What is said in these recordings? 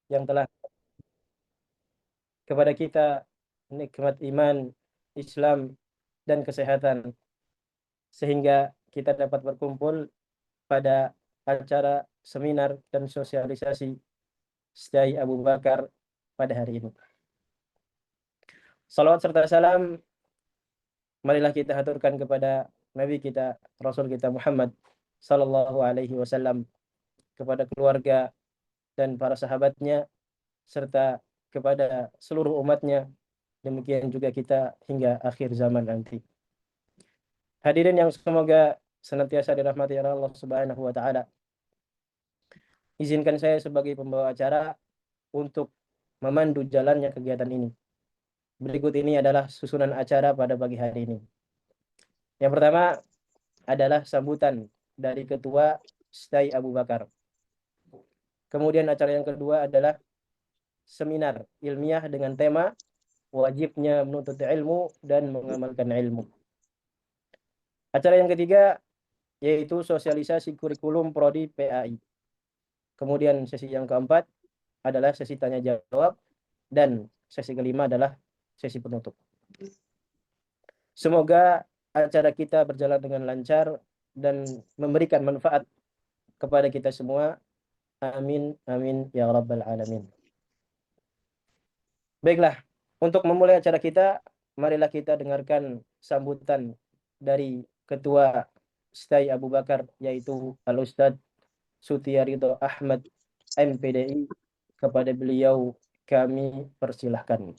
yang telah kepada kita nikmat iman, Islam, dan kesehatan, sehingga kita dapat berkumpul pada acara seminar dan sosialisasi Syai Abu Bakar pada hari ini. Salawat serta salam marilah kita haturkan kepada Nabi kita, Rasul kita Muhammad Sallallahu Alaihi Wasallam, kepada keluarga dan para sahabatnya, serta kepada seluruh umatnya. Demikian juga kita hingga akhir zaman nanti. Hadirin yang semoga senantiasa dirahmati oleh Allah Subhanahu wa taala. Izinkan saya sebagai pembawa acara untuk memandu jalannya kegiatan ini. Berikut ini adalah susunan acara pada pagi hari ini. Yang pertama adalah sambutan dari Ketua Syai Abu Bakar. Kemudian acara yang kedua adalah seminar ilmiah dengan tema wajibnya menuntut ilmu dan mengamalkan ilmu. Acara yang ketiga yaitu sosialisasi kurikulum prodi PAI. Kemudian sesi yang keempat adalah sesi tanya jawab, dan sesi kelima adalah sesi penutup. Semoga acara kita berjalan dengan lancar dan memberikan manfaat kepada kita semua. Amin, amin, ya rabbal alamin. Baiklah, untuk memulai acara kita, marilah kita dengarkan sambutan dari Ketua Syai Abu Bakar, yaitu Al-Ustadz Sutiarido Ahmad, MPDI. Kepada beliau kami persilahkan.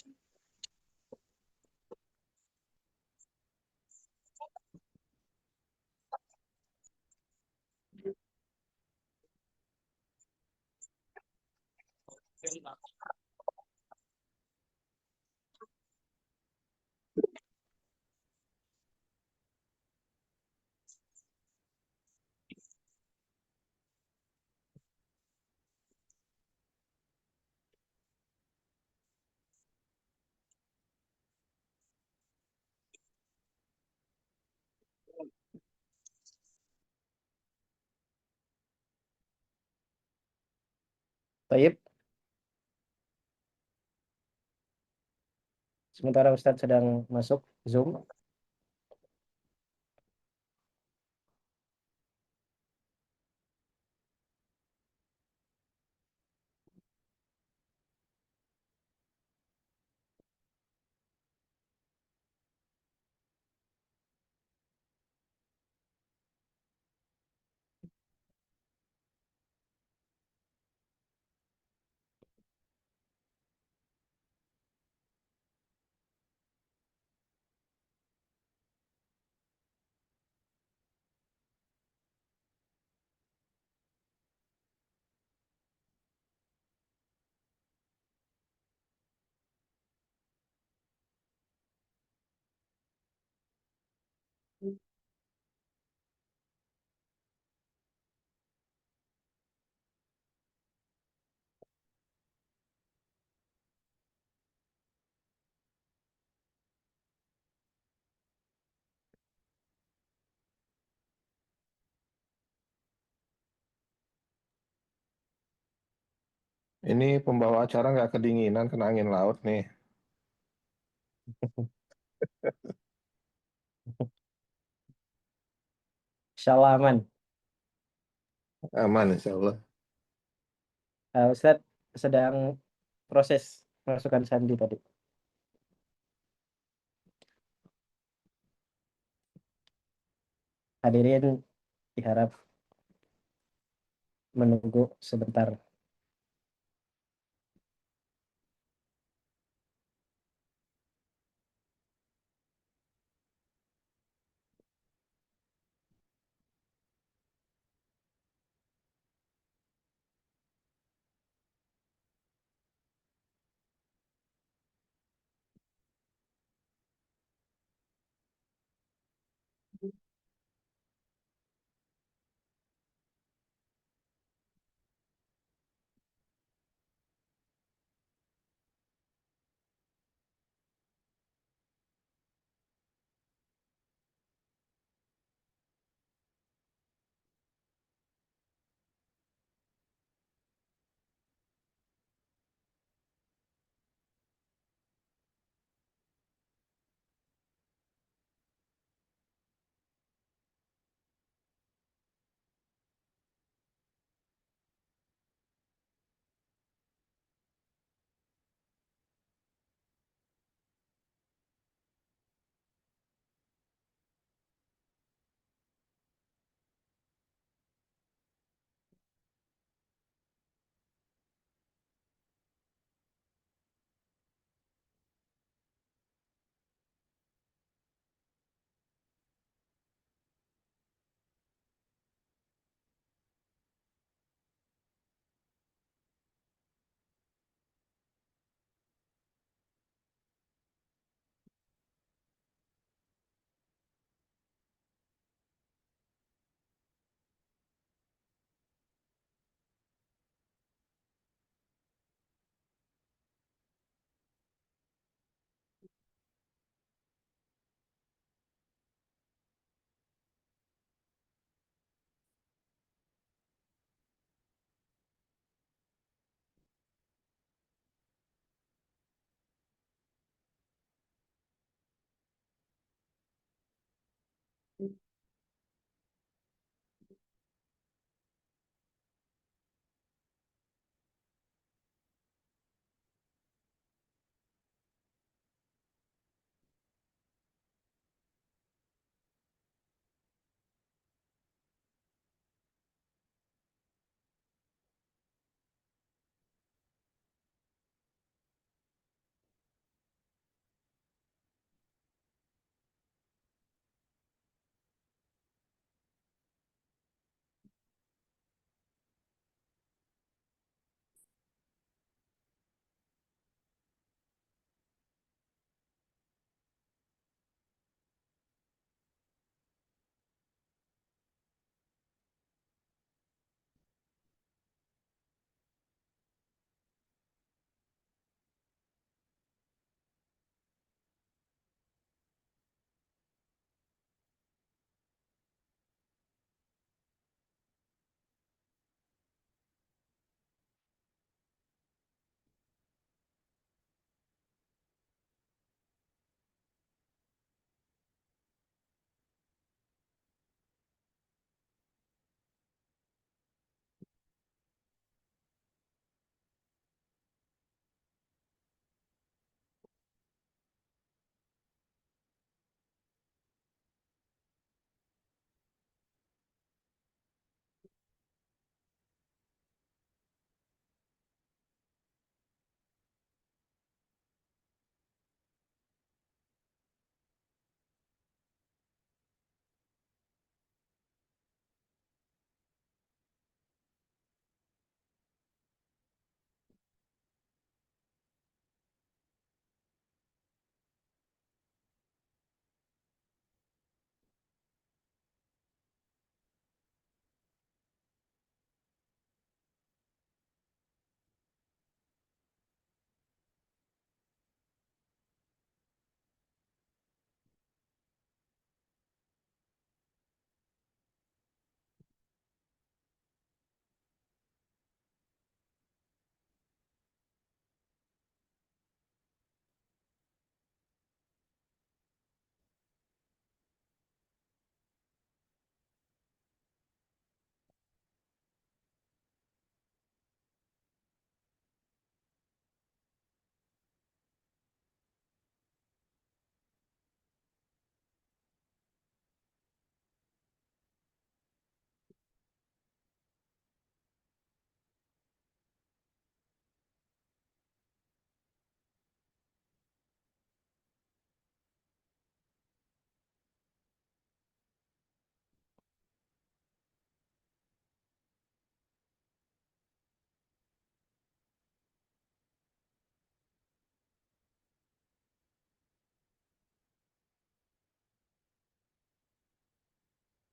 Baik, sementara Ustadz sedang masuk Zoom. Ini pembawa acara nggak kedinginan kena angin laut nih. Insyaallah aman. Aman insya Allah. Ustadz sedang proses masukkan sandi tadi. Hadirin diharap menunggu sebentar.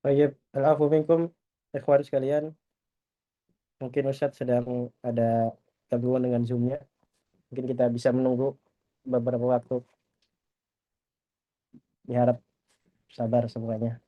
Baik, al-afu minkum, ikhwan sekalian. Mungkin Ustadz sedang ada gabungan dengan Zoom-nya. Mungkin kita bisa menunggu beberapa waktu. Diharap sabar semuanya.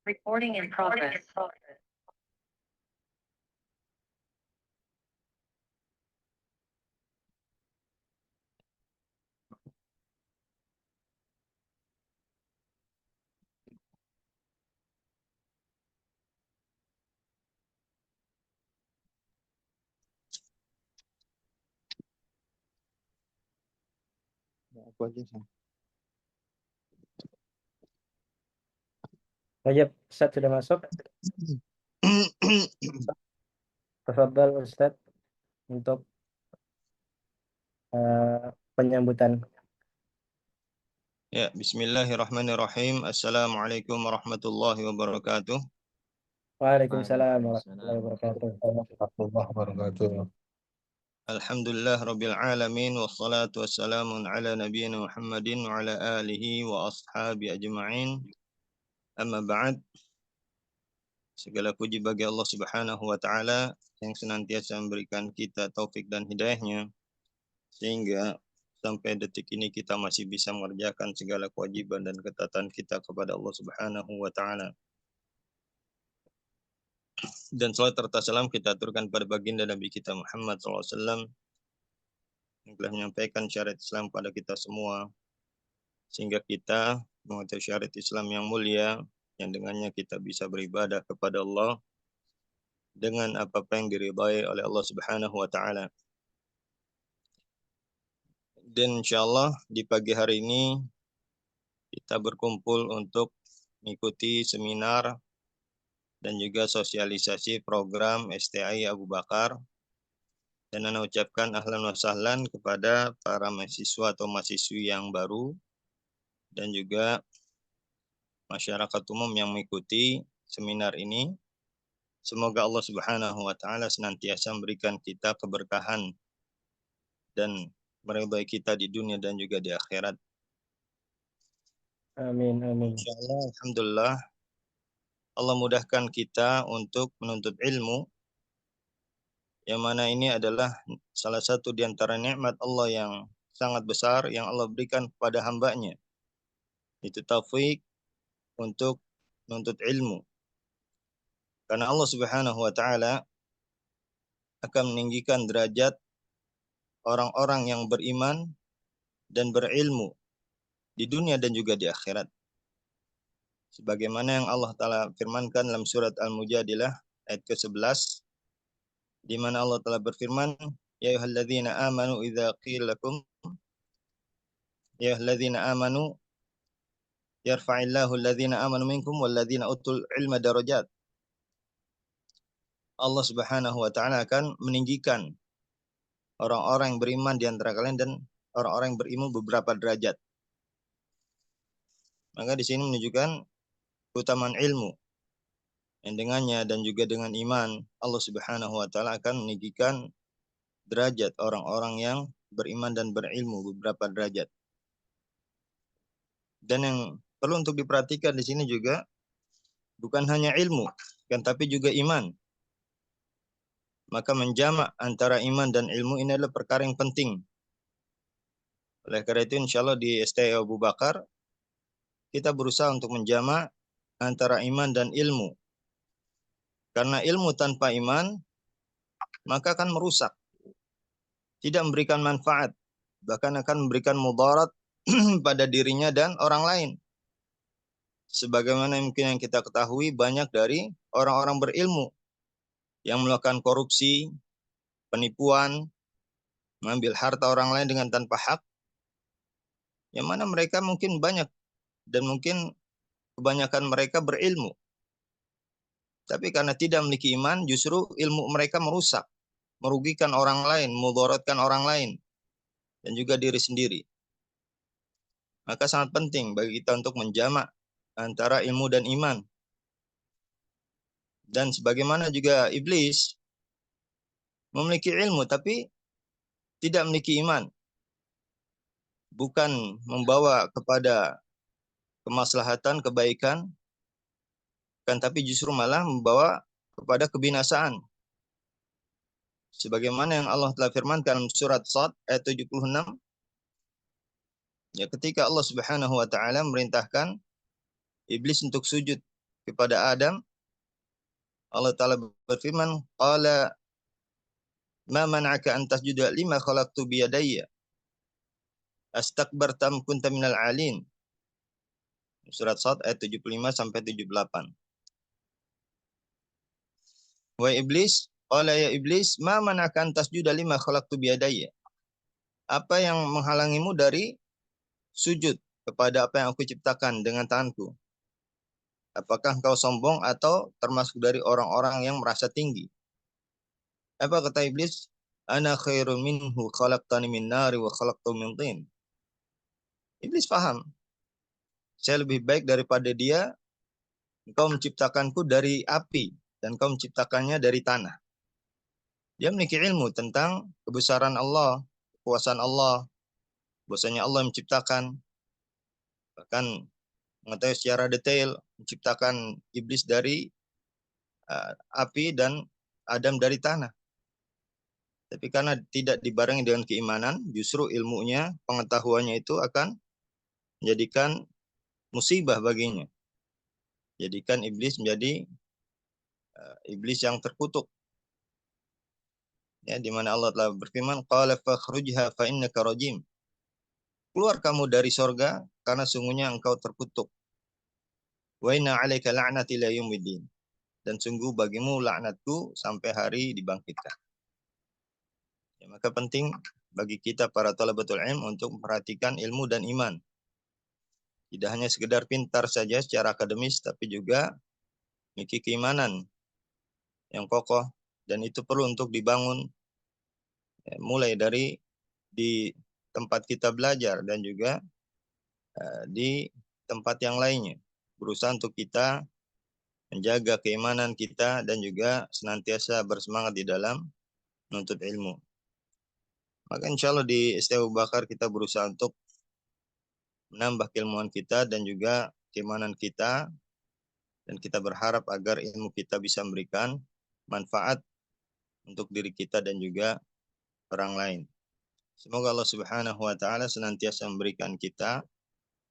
Recording in progress. Aku aja sih. Baik, Ustadz sudah masuk. Tafadhal Ustadz untuk penyambutan. Ya, bismillahirrahmanirrahim. Assalamualaikum warahmatullahi wabarakatuh. Waalaikumsalam warahmatullahi wabarakatuh. Warahmatullahi wabarakatuh. Alhamdulillah rabbil alamin wassalatu wassalamun ala nabiyyina Muhammadin wa ala alihi wa ashabi ajma'in. Amma ba'd. Segala puji bagi Allah Subhanahu wa taala yang senantiasa memberikan kita taufik dan hidayahnya sehingga sampai detik ini kita masih bisa mengerjakan segala kewajiban dan ketaatan kita kepada Allah Subhanahu wa taala. Dan salat serta salam kita aturkan pada baginda Nabi kita Muhammad SAW yang telah menyampaikan syariat Islam pada kita semua sehingga kita mengetahui syariat Islam yang mulia yang dengannya kita bisa beribadah kepada Allah dengan apa-apa yang diridhai oleh Allah Subhanahu wa taala. Dan insyaallah di pagi hari ini kita berkumpul untuk mengikuti seminar dan juga sosialisasi program STI Abu Bakar. Dan Ana ucapkan ahlan wa sahlan kepada para mahasiswa atau mahasiswi yang baru dan juga masyarakat umum yang mengikuti seminar ini. Semoga Allah Subhanahu wa taala senantiasa memberikan kita keberkahan dan meridhai kita di dunia dan juga di akhirat. Amin, amin. Insyaallah, alhamdulillah Allah mudahkan kita untuk menuntut ilmu, yang mana ini adalah salah satu di antara nikmat Allah yang sangat besar yang Allah berikan kepada hambanya. Itu taufik untuk menuntut ilmu. Karena Allah Subhanahu wa taala akan meninggikan derajat orang-orang yang beriman dan berilmu di dunia dan juga di akhirat. Sebagaimana yang Allah Ta'ala firmankan dalam surat Al-Mujadilah ayat ke-11, di mana Allah Ta'ala berfirman, Ya ayyuhalladzina amanu idza qila lakum ya ayyuhalladzina amanu yarfa'illahu alladzina amanu minkum walladzina utul ilma darajat. Allah Subhanahu wa taala akan meninggikan orang-orang yang beriman di antara kalian dan orang-orang yang berilmu beberapa derajat. Maka di sini menunjukkan keutamaan ilmu. Yang dengannya dan juga dengan iman, Allah Subhanahu wa taala akan meninggikan derajat orang-orang yang beriman dan berilmu beberapa derajat. Dan yang perlu untuk diperhatikan di sini juga bukan hanya ilmu, kan tapi juga iman. Maka menjamak antara iman dan ilmu ini adalah perkara yang penting. Oleh karena itu insyaallah di STI Abu Bakar kita berusaha untuk menjamak antara iman dan ilmu. Karena ilmu tanpa iman maka akan merusak, tidak memberikan manfaat. bahkan akan memberikan mudarat pada dirinya dan orang lain. Sebagaimana mungkin yang kita ketahui, banyak dari orang-orang berilmu yang melakukan korupsi, penipuan, mengambil harta orang lain dengan tanpa hak, yang mana mereka mungkin banyak dan mungkin kebanyakan mereka berilmu. Tapi karena tidak memiliki iman, justru ilmu mereka merusak, merugikan orang lain, mudaratkan orang lain, dan juga diri sendiri. Maka sangat penting bagi kita untuk menjamak antara ilmu dan iman. Dan sebagaimana juga iblis memiliki ilmu tapi tidak memiliki iman. Bukan membawa kepada kemaslahatan, kebaikan, kan tapi justru malah membawa kepada kebinasaan. Sebagaimana yang Allah telah firmankan dalam surat Shad ayat 76, ya, ketika Allah Subhanahu wa taala memerintahkan iblis untuk sujud kepada Adam, Allah taala berfirman, qala ma man'aka an tasjuda lima khalaqtu bi yadayya astakbartam kunta minal alin. Surat Shad ayat 75 sampai 78. Wa iblis, qala ya iblis, ma man'aka an tasjuda lima khalaqtu bi yadayya. Apa yang menghalangimu dari sujud kepada apa yang aku ciptakan dengan tanganku? Apakah engkau sombong atau termasuk dari orang-orang yang merasa tinggi? Apa kata iblis? Ana khairun minhu khalaqtani min nari wa khalaqtahu min tin. Iblis paham, saya lebih baik daripada dia. Engkau menciptakanku dari api dan engkau menciptakannya dari tanah. Dia memiliki ilmu tentang kebesaran Allah, kekuasaan Allah, bahwasanya Allah menciptakan, bahkan mengetahui secara detail menciptakan iblis dari api dan Adam dari tanah. Tapi karena tidak dibarengi dengan keimanan, justru ilmunya, pengetahuannya itu akan menjadikan musibah baginya. Jadikan iblis menjadi iblis yang terkutuk. Ya, di mana Allah telah berfirman, qala fakhrujha fa innaka rajim. Keluar kamu dari sorga karena sungguhnya engkau terkutuk. Wa inna 'alaika la'nati ila yaumiddin. Dan sungguh bagimu laknatku sampai hari dibangkitkan. Ya, maka penting bagi kita para thalabatul ilm untuk memperhatikan ilmu dan iman. Tidak hanya sekedar pintar saja secara akademis, tapi juga memiliki keimanan yang kokoh, dan itu perlu untuk dibangun mulai dari di tempat kita belajar dan juga di tempat yang lainnya. Berusaha untuk kita menjaga keimanan kita dan juga senantiasa bersemangat di dalam menuntut ilmu. Maka insya Allah di STI Abu Bakar kita berusaha untuk menambah keilmuan kita dan juga keimanan kita, dan kita berharap agar ilmu kita bisa memberikan manfaat untuk diri kita dan juga orang lain. Semoga Allah Subhanahu wa taala senantiasa memberikan kita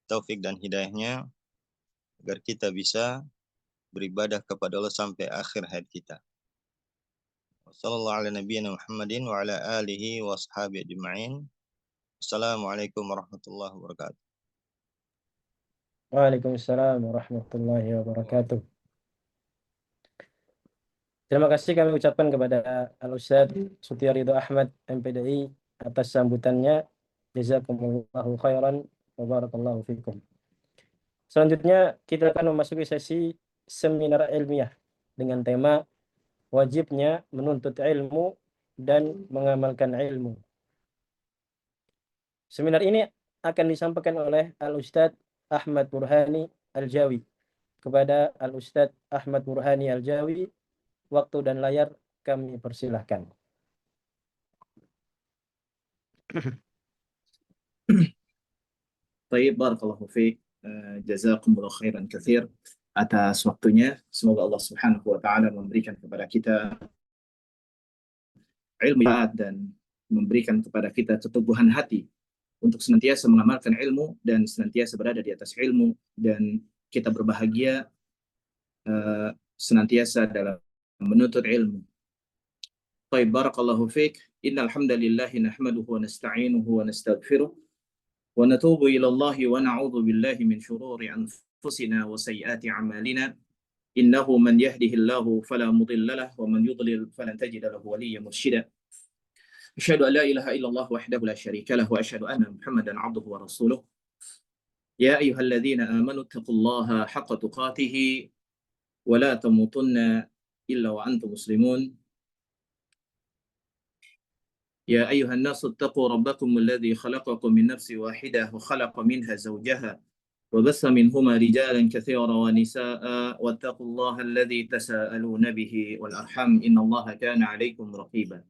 taufik dan hidayahnya agar kita bisa beribadah kepada Allah sampai akhir hayat kita. Wassallallahu ala nabiyyina Muhammadin wa ala alihi wa ashabihi ajma'in. Assalamualaikum warahmatullahi wabarakatuh. Waalaikumsalam warahmatullahi wabarakatuh. Terima kasih kami ucapkan kepada Al-Ustadz Sutiarido Ahmad MPDI atas sambutannya. Jazakumullahu khairan wa barakallahu fikum. Selanjutnya kita akan memasuki sesi seminar ilmiah dengan tema wajibnya menuntut ilmu dan mengamalkan ilmu. Seminar ini akan disampaikan oleh Al-Ustadz Ahmad Burhani Al-Jawi. Kepada Al-Ustadz Ahmad Burhani Al-Jawi, waktu dan layar kami persilahkan. Baik, barakallahu fiik. Jazakumullah khairan katsir atas waktunya. Semoga Allah Subhanahu wa taala memberikan kepada kita ilmu dan memberikan kepada kita keteguhan hati untuk senantiasa mengamalkan ilmu dan senantiasa berada di atas ilmu, dan kita berbahagia senantiasa dalam menuntut ilmu. Baik, barakallahu fiik. Innal hamdalillah nahmaduhu wa nasta'inuhu wa nastaghfiruh wa natubu ila Allah wa na'udzu billahi min shururi anfusina wa sayyiati a'malina. Innahu man yahdihillahu fala mudilla lahu wa man yudlil falan tajida lahu waliyyan mursyida. Asyhadu an la ilaha illallah wahdahu la syarika lahu wa asyhadu anna Muhammadan 'abduhu wa rasuluh. Ya ayyuhalladzina amanu taqullaha haqqa tuqatih wa la tamutunna illa wa antum muslimun. يا أيها الناس اتقوا ربكم الذي خلقكم من نفس واحدة وخلق منها زوجها وبث منهما رجالا كثيرا ونساء واتقوا الله الذي تساءلون به والأرحام إن الله كان عليكم رقيبا.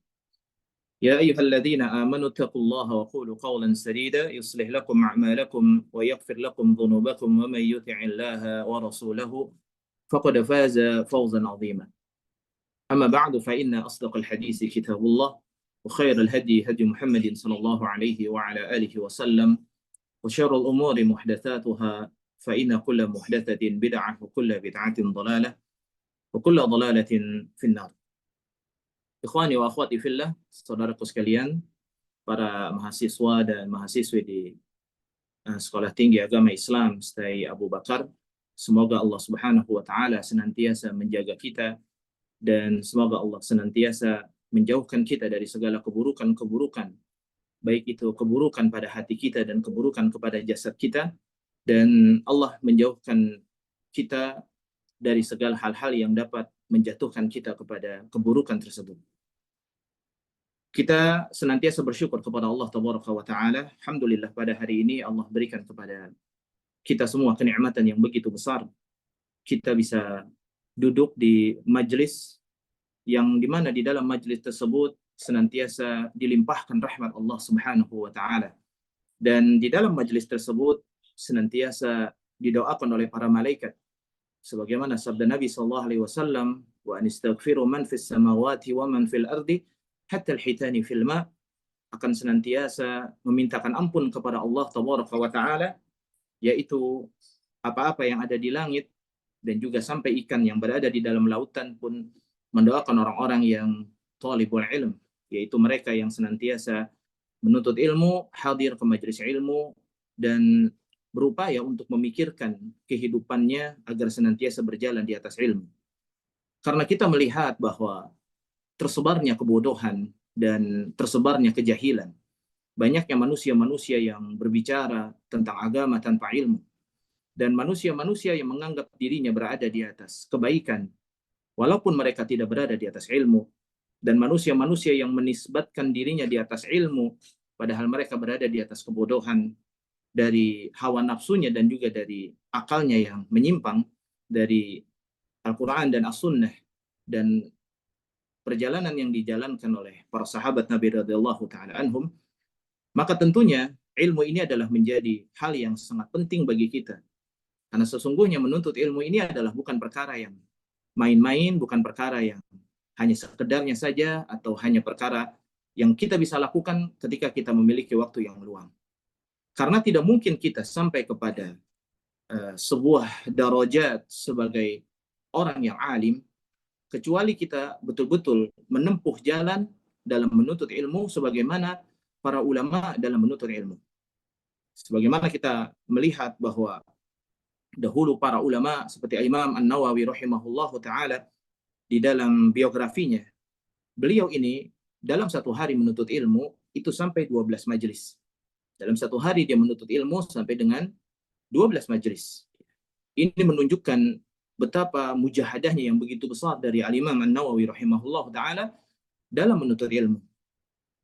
يا أيها الذين آمنوا اتقوا الله وقولوا قولا سديدا يصلح لكم أعمالكم ويغفر لكم ذنوبكم ومن يطع الله ورسوله فقد فاز فوزا عظيما. أما بعد فإن أصدق الحديث كتاب الله وخير الهدي هدي محمد صلى الله عليه وعلى آله وسلم وشر الأمور محدثاتها فإن كل محدثة بدعة وكل بدعة ضلالة وكل ضلالة في النار. Ikhwani wa akhwati fillah, saudaraku sekalian, para mahasiswa dan mahasiswi di Sekolah Tinggi Agama Islam STAI Abu Bakar, semoga Allah Subhanahu wa taala senantiasa menjaga kita dan semoga Allah senantiasa menjauhkan kita dari segala keburukan-keburukan, baik itu keburukan pada hati kita dan keburukan kepada jasad kita, dan Allah menjauhkan kita dari segala hal-hal yang dapat menjatuhkan kita kepada keburukan tersebut. Kita senantiasa bersyukur kepada Allah Tabaraka wa Ta'ala. Alhamdulillah pada hari ini Allah berikan kepada kita semua kenikmatan yang begitu besar. Kita bisa duduk di majelis yang dimana di dalam majelis tersebut senantiasa dilimpahkan rahmat Allah Subhanahu wa taala. Dan di dalam majelis tersebut senantiasa didoakan oleh para malaikat. Sebagaimana sabda Nabi sallallahu alaihi wasallam, "Wa anistaghfiru man fis samawati wa man fil ardi hatta al-hitani fil ma." Akan senantiasa memintakan ampun kepada Allah Tabaraka wa taala, yaitu apa-apa yang ada di langit dan juga sampai ikan yang berada di dalam lautan pun mendoakan orang-orang yang talibul ilm, yaitu mereka yang senantiasa menuntut ilmu, hadir ke majelis ilmu, dan berupaya untuk memikirkan kehidupannya agar senantiasa berjalan di atas ilmu. Karena kita melihat bahwa tersebarnya kebodohan dan tersebarnya kejahilan, banyaknya manusia-manusia yang berbicara tentang agama tanpa ilmu, dan manusia-manusia yang menganggap dirinya berada di atas kebaikan walaupun mereka tidak berada di atas ilmu, dan manusia-manusia yang menisbatkan dirinya di atas ilmu padahal mereka berada di atas kebodohan dari hawa nafsunya dan juga dari akalnya yang menyimpang dari Al-Quran dan As-Sunnah dan perjalanan yang dijalankan oleh para sahabat Nabi radhiyallahu taala anhum. Maka tentunya ilmu ini adalah menjadi hal yang sangat penting bagi kita, karena sesungguhnya menuntut ilmu ini adalah bukan perkara yang main-main, bukan perkara yang hanya sekedarnya saja atau hanya perkara yang kita bisa lakukan ketika kita memiliki waktu yang luang. Karena tidak mungkin kita sampai kepada sebuah darajat sebagai orang yang alim kecuali kita betul-betul menempuh jalan dalam menuntut ilmu sebagaimana para ulama dalam menuntut ilmu. Sebagaimana kita melihat bahwa dahulu para ulama seperti Imam An-Nawawi rahimahullahu taala di dalam biografinya, beliau ini dalam satu hari menuntut ilmu itu sampai 12 majelis. Dalam satu hari dia menuntut ilmu sampai dengan 12 majelis. Ini menunjukkan betapa mujahadahnya yang begitu besar dari Al-Imam An-Nawawi rahimahullahu taala dalam menuntut ilmu.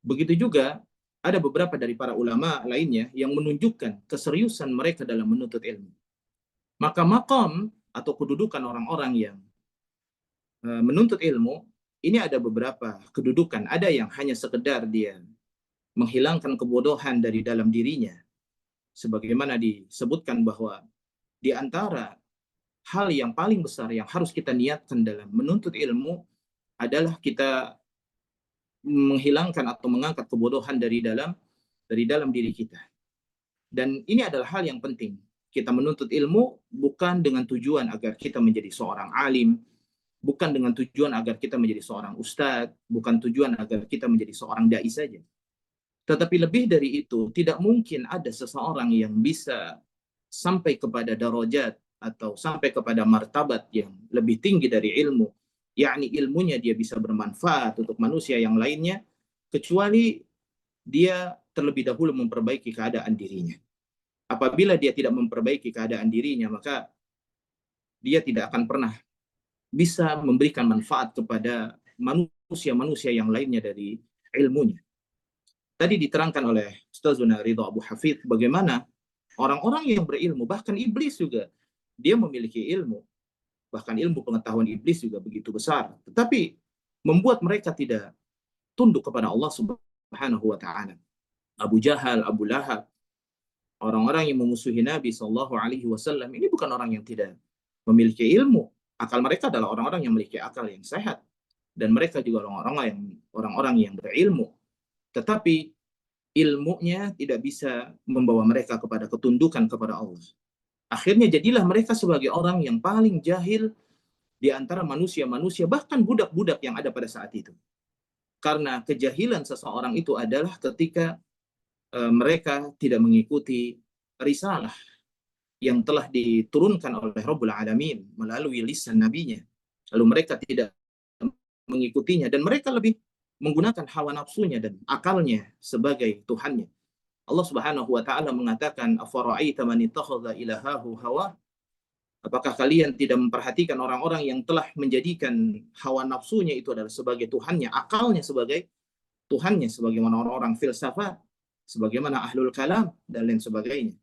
Begitu juga ada beberapa dari para ulama lainnya yang menunjukkan keseriusan mereka dalam menuntut ilmu. Maka maqam atau kedudukan orang-orang yang menuntut ilmu ini ada beberapa kedudukan. Ada yang hanya sekedar dia menghilangkan kebodohan dari dalam dirinya, sebagaimana disebutkan bahwa di antara hal yang paling besar yang harus kita niatkan dalam menuntut ilmu adalah kita menghilangkan atau mengangkat kebodohan dari dalam diri kita. Dan ini adalah hal yang penting. Kita menuntut ilmu bukan dengan tujuan agar kita menjadi seorang alim, bukan dengan tujuan agar kita menjadi seorang ustadz, bukan tujuan agar kita menjadi seorang dai saja. Tetapi lebih dari itu, tidak mungkin ada seseorang yang bisa sampai kepada darajat atau sampai kepada martabat yang lebih tinggi dari ilmu, yakni ilmunya dia bisa bermanfaat untuk manusia yang lainnya, kecuali dia terlebih dahulu memperbaiki keadaan dirinya. Apabila dia tidak memperbaiki keadaan dirinya, maka dia tidak akan pernah bisa memberikan manfaat kepada manusia-manusia yang lainnya dari ilmunya. Tadi diterangkan oleh Ustazuna Ridho Abu Hafidh bagaimana orang-orang yang berilmu, bahkan iblis juga, dia memiliki ilmu. Bahkan ilmu pengetahuan iblis juga begitu besar. Tetapi membuat mereka tidak tunduk kepada Allah Subhanahu wa Ta'ala. Abu Jahal, Abu Lahab, orang-orang yang memusuhi Nabi SAW, ini bukan orang yang tidak memiliki ilmu. Akal mereka adalah orang-orang yang memiliki akal yang sehat. Dan mereka juga orang-orang yang berilmu. Tetapi ilmunya tidak bisa membawa mereka kepada ketundukan kepada Allah. Akhirnya jadilah mereka sebagai orang yang paling jahil di antara manusia-manusia, bahkan budak-budak yang ada pada saat itu. Karena kejahilan seseorang itu adalah ketika mereka tidak mengikuti risalah yang telah diturunkan oleh Rabbul Alamin melalui lisan nabinya. Lalu mereka tidak mengikutinya dan mereka lebih menggunakan hawa nafsunya dan akalnya sebagai Tuhannya. Allah Subhanahu wa Ta'ala mengatakan, afara'aita man ittakhadha ilahahu hawa? Apakah kalian tidak memperhatikan orang-orang yang telah menjadikan hawa nafsunya itu adalah sebagai Tuhannya, akalnya sebagai Tuhannya, sebagaimana orang-orang filsafat, sebagaimana ahlul kalam, dan lain sebagainya.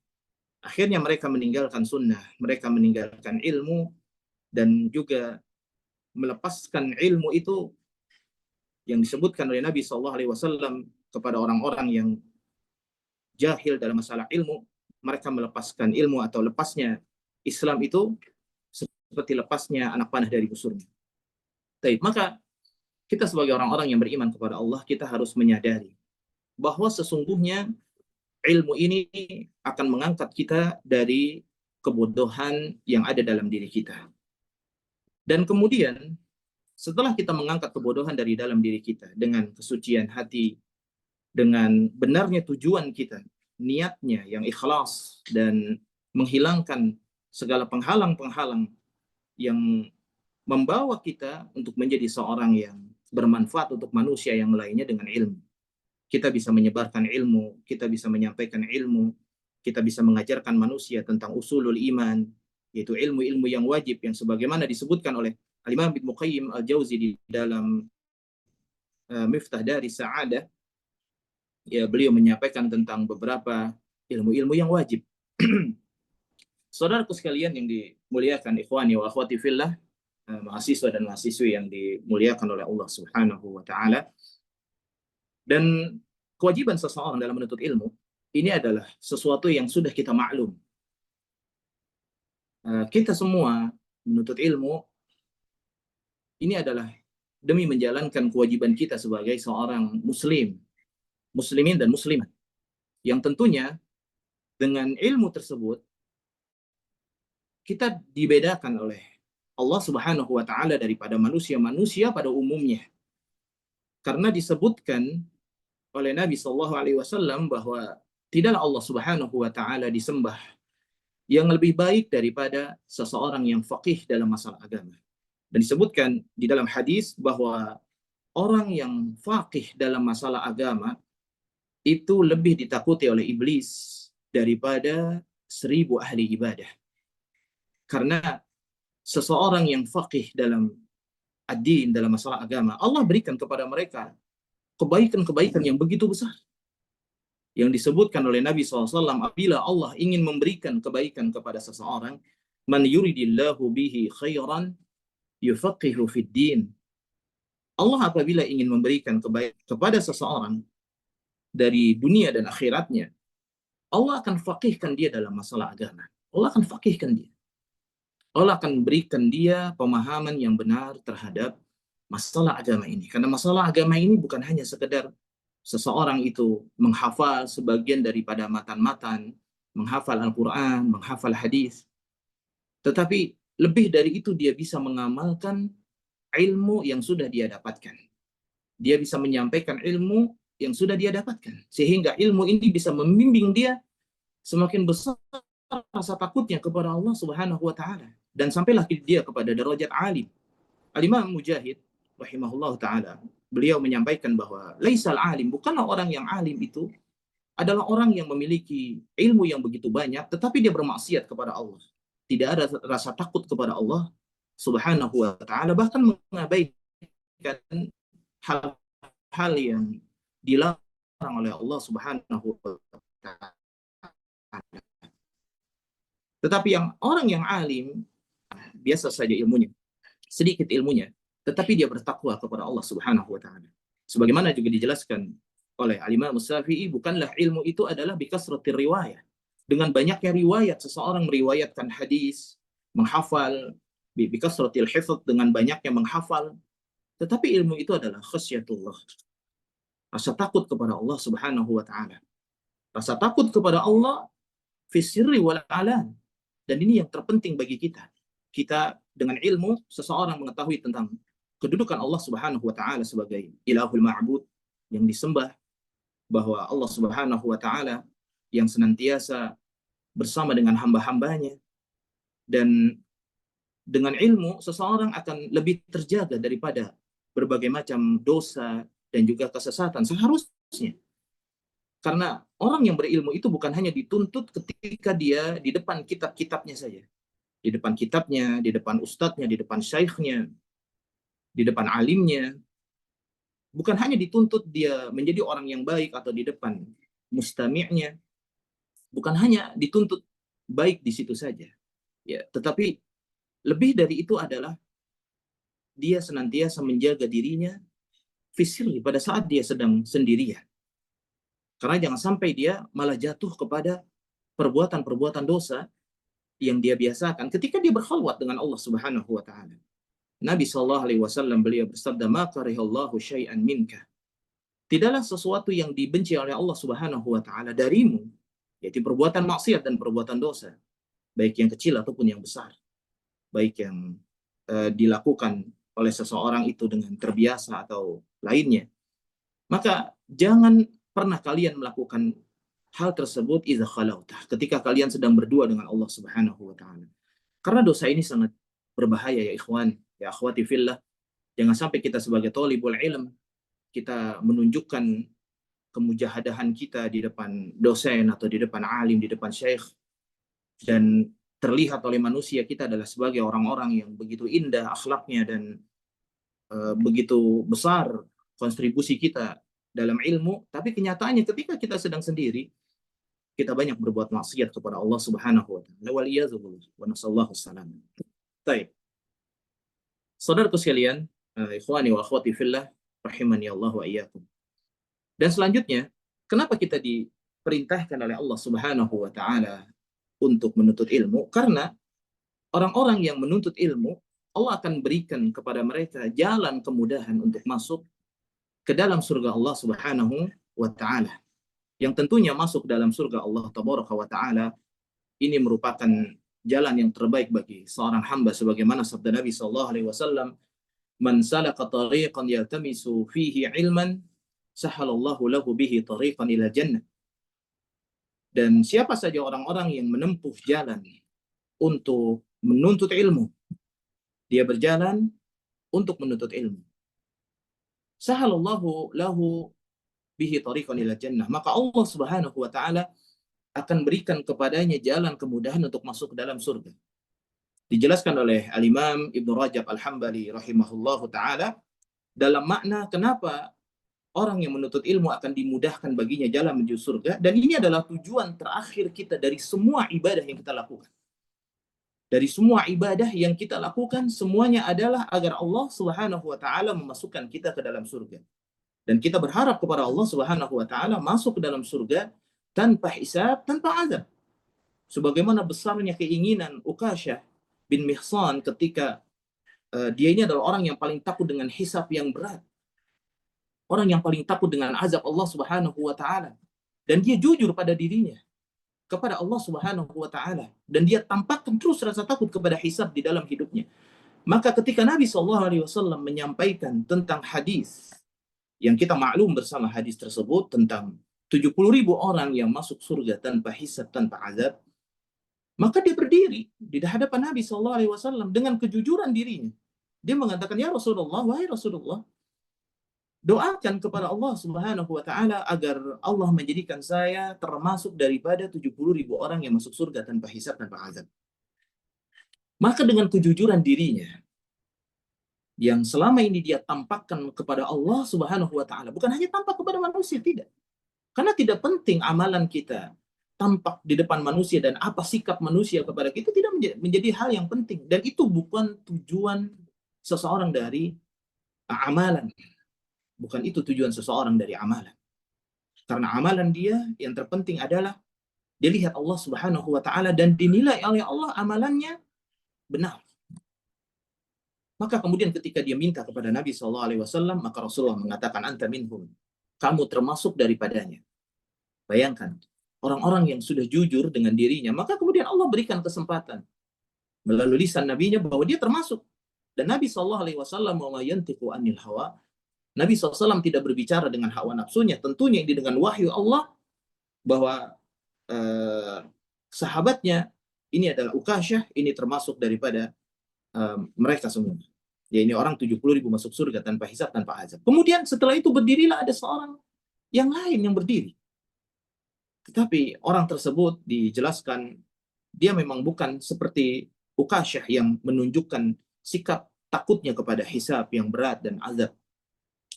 Akhirnya mereka meninggalkan sunnah, mereka meninggalkan ilmu, dan juga melepaskan ilmu itu yang disebutkan oleh Nabi SAW kepada orang-orang yang jahil dalam masalah ilmu. Mereka melepaskan ilmu atau lepasnya Islam itu seperti lepasnya anak panah dari busurnya. Maka kita sebagai orang-orang yang beriman kepada Allah, kita harus menyadari bahwa sesungguhnya ilmu ini akan mengangkat kita dari kebodohan yang ada dalam diri kita. Dan kemudian setelah kita mengangkat kebodohan dari dalam diri kita dengan kesucian hati, dengan benarnya tujuan kita, niatnya yang ikhlas dan menghilangkan segala penghalang-penghalang yang membawa kita untuk menjadi seorang yang bermanfaat untuk manusia yang lainnya dengan ilmu. Kita bisa menyebarkan ilmu, kita bisa menyampaikan ilmu, kita bisa mengajarkan manusia tentang usulul iman, yaitu ilmu-ilmu yang wajib yang sebagaimana disebutkan oleh Al-Imam Ibnu Qayyim Al-Jauzi di dalam Miftah Dari Sa'adah. Ya, beliau menyampaikan tentang beberapa ilmu-ilmu yang wajib. Saudaraku sekalian yang dimuliakan ikhwani wa akhwati fillah, mahasiswa dan mahasiswi yang dimuliakan oleh Allah Subhanahu wa Ta'ala. Dan kewajiban seseorang dalam menuntut ilmu ini adalah sesuatu yang sudah kita maklum. Kita semua menuntut ilmu ini adalah demi menjalankan kewajiban kita sebagai seorang muslimin dan muslimat. Yang tentunya dengan ilmu tersebut kita dibedakan oleh Allah Subhanahu wa Ta'ala daripada manusia-manusia pada umumnya. Karena disebutkan oleh Nabi SAW bahwa tidaklah Allah Subhanahu wa Ta'ala disembah yang lebih baik daripada seseorang yang faqih dalam masalah agama. Dan disebutkan di dalam hadis bahwa orang yang faqih dalam masalah agama itu lebih ditakuti oleh iblis daripada 1000 ahli ibadah. Karena seseorang yang faqih dalam ad-din, dalam masalah agama, Allah berikan kepada mereka kebaikan-kebaikan yang begitu besar. Yang disebutkan oleh Nabi SAW, apabila Allah ingin memberikan kebaikan kepada seseorang, man yuridillahu bihi khairan yufaqihu fid din. Allah apabila ingin memberikan kebaikan kepada seseorang dari dunia dan akhiratnya, Allah akan faqihkan dia dalam masalah agama. Allah akan faqihkan dia. Allah akan berikan dia pemahaman yang benar terhadap masalah agama ini. Karena masalah agama ini bukan hanya sekedar seseorang itu menghafal sebagian daripada matan-matan, menghafal Al-Quran, menghafal hadis. Tetapi lebih dari itu dia bisa mengamalkan ilmu yang sudah dia dapatkan. Dia bisa menyampaikan ilmu yang sudah dia dapatkan. Sehingga ilmu ini bisa membimbing dia semakin besar rasa takutnya kepada Allah Subhanahu wa taala, dan sampailah dia kepada derajat alim. Al-Imam Mujahid rahimahullah taala, beliau menyampaikan bahwa laisal alim, bukanlah orang yang alim itu adalah orang yang memiliki ilmu yang begitu banyak tetapi dia bermaksiat kepada Allah. Tidak ada rasa takut kepada Allah Subhanahu wa taala, bahkan mengabaikan hal-hal yang dilarang oleh Allah Subhanahu wa taala. Tetapi orang yang alim biasa saja ilmunya, sedikit ilmunya, tetapi dia bertakwa kepada Allah Subhanahu wa taala. Sebagaimana juga dijelaskan oleh Al-Imam Syafi'i, bukanlah ilmu itu adalah bikasratir riwayah. Dengan banyaknya riwayat, seseorang meriwayatkan hadis, menghafal, bikasratil hifdz, dengan banyaknya menghafal. Tetapi ilmu itu adalah khasyatullah, rasa takut kepada Allah Subhanahu wa taala. Rasa takut kepada Allah fi sirri wal alan. Dan ini yang terpenting bagi kita. Kita dengan ilmu, seseorang mengetahui tentang kedudukan Allah Subhanahu wa taala sebagai ilahul ma'bud, yang disembah, bahwa Allah Subhanahu wa taala yang senantiasa bersama dengan hamba-hambanya. Dan dengan ilmu, seseorang akan lebih terjaga daripada berbagai macam dosa dan juga kesesatan seharusnya. Karena orang yang berilmu itu bukan hanya dituntut ketika dia di depan kitab-kitabnya saja. Di depan kitabnya, di depan ustadznya, di depan syekhnya, di depan alimnya. Bukan hanya dituntut dia menjadi orang yang baik atau di depan mustami'nya. Bukan hanya dituntut baik di situ saja. Ya, tetapi lebih dari itu adalah dia senantiasa menjaga dirinya fisiri pada saat dia sedang sendirian. Karena jangan sampai dia malah jatuh kepada perbuatan-perbuatan dosa yang dia biasakan ketika dia berkhalwat dengan Allah Subhanahu wa taala. Nabi SAW beliau bersabda, "Ma karihallahu syai'an minka." Tidaklah sesuatu yang dibenci oleh Allah Subhanahu wa taala darimu, yaitu perbuatan maksiat dan perbuatan dosa, baik yang kecil ataupun yang besar. Baik yang dilakukan oleh seseorang itu dengan terbiasa atau lainnya. Maka jangan pernah kalian melakukan hal tersebut idza khalautah, ketika kalian sedang berdua dengan Allah Subhanahu wa taala. Karena dosa ini sangat berbahaya ya ikhwan, ya akhwati fillah. Jangan sampai kita sebagai thalibul ilm kita menunjukkan kemujahadahan kita di depan dosen atau di depan alim, di depan syekh, dan terlihat oleh manusia kita adalah sebagai orang-orang yang begitu indah akhlaknya dan begitu besar kontribusi kita dalam ilmu, tapi kenyataannya ketika kita sedang sendiri, kita banyak berbuat maksiat kepada Allah Subhanahu wa taala. Wal iyadzu billah wa nasallahu salam. Baik. Saudaraku sekalian, ikhwani wa akhwati fillah, rahimani Allah wa iyyakum. Dan selanjutnya, kenapa kita diperintahkan oleh Allah Subhanahu wa taala untuk menuntut ilmu? Karena orang-orang yang menuntut ilmu, Allah akan berikan kepada mereka jalan kemudahan untuk masuk ke dalam surga Allah Subhanahu wa taala. Yang tentunya masuk dalam surga Allah Tabaraka wa taala ini merupakan jalan yang terbaik bagi seorang hamba, sebagaimana sabda Nabi sallallahu alaihi wasallam, "Man salaka tariqan yaltamisu fihi ilman, sahalallahu lahu bihi tariqan ila jannah." Dan siapa saja orang-orang yang menempuh jalan untuk menuntut ilmu, dia berjalan untuk menuntut ilmu, sahalallahu lahu bihi tariqan ila jannah, maka Allah Subhanahu wa taala akan berikan kepadanya jalan kemudahan untuk masuk ke dalam surga. Dijelaskan oleh Al-Imam Ibnu Rajab Al-Hambali rahimahullahu taala dalam makna kenapa orang yang menuntut ilmu akan dimudahkan baginya jalan menuju surga, dan ini adalah tujuan terakhir kita dari semua ibadah yang kita lakukan. Dari semua ibadah yang kita lakukan, semuanya adalah agar Allah Subhanahu wa taala memasukkan kita ke dalam surga. Dan kita berharap kepada Allah Subhanahu wa taala masuk ke dalam surga tanpa hisab, tanpa azab. Sebagaimana besarnya keinginan Uqasyah bin Mihsan ketika dia ini adalah orang yang paling takut dengan hisab yang berat. Orang yang paling takut dengan azab Allah Subhanahu wa taala. Dan dia jujur pada dirinya, kepada Allah Subhanahu wa taala, dan dia tampakkan terus rasa takut kepada hisab di dalam hidupnya. Maka ketika Nabi SAW menyampaikan tentang hadis yang kita maklum bersama hadis tersebut tentang 70.000 orang yang masuk surga tanpa hisab, tanpa azab, maka dia berdiri di hadapan Nabi SAW dengan kejujuran dirinya. Dia mengatakan, ya Rasulullah, wahai Rasulullah, doakan kepada Allah Subhanahu wa Ta'ala agar Allah menjadikan saya termasuk daripada 70.000 orang yang masuk surga tanpa hisab, tanpa azab. Maka dengan kejujuran dirinya yang selama ini dia tampakkan kepada Allah Subhanahu wa Ta'ala, bukan hanya tampak kepada manusia, tidak. Karena tidak penting amalan kita tampak di depan manusia dan apa sikap manusia kepada kita tidak menjadi hal yang penting, dan itu bukan tujuan seseorang dari amalan. Bukan itu tujuan seseorang dari amalan. Karena amalan dia yang terpenting adalah dia lihat Allah Subhanahu wa Ta'ala dan dinilai oleh Allah amalannya benar. Maka kemudian ketika dia minta kepada Nabi SAW, maka Rasulullah mengatakan, anta minhum, kamu termasuk daripadanya. Bayangkan, orang-orang yang sudah jujur dengan dirinya, maka kemudian Allah berikan kesempatan melalui lisan nabinya bahwa dia termasuk. Dan Nabi SAW, wa yantiqu anil hawa, Nabi SAW tidak berbicara dengan hawa nafsunya, tentunya ini dengan wahyu Allah, bahwa sahabatnya ini adalah Ukasyah, ini termasuk daripada mereka semua. Ya, ini orang 70.000 masuk surga tanpa hisab, tanpa azab. Kemudian setelah itu berdirilah ada seorang yang lain yang berdiri. Tetapi orang tersebut dijelaskan dia memang bukan seperti Ukasyah yang menunjukkan sikap takutnya kepada hisab yang berat dan azab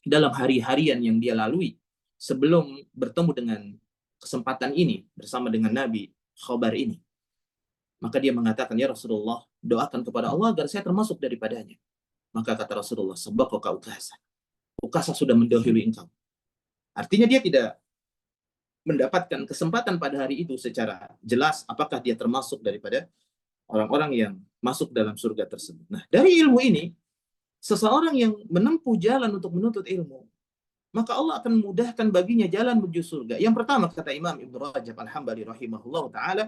dalam hari-harian yang dia lalui sebelum bertemu dengan kesempatan ini bersama dengan Nabi Khabar ini. Maka dia mengatakan, ya Rasulullah, doakan kepada Allah agar saya termasuk daripadanya. Maka kata Rasulullah, sabaqaka Ukasah. Ukasah sudah mendahului engkau. Artinya dia tidak mendapatkan kesempatan pada hari itu secara jelas apakah dia termasuk daripada orang-orang yang masuk dalam surga tersebut. Nah, dari ilmu ini, seseorang yang menempuh jalan untuk menuntut ilmu, maka Allah akan memudahkan baginya jalan menuju surga. Yang pertama, kata Imam Ibnu Rajab Al-Hambali rahimahullah ta'ala,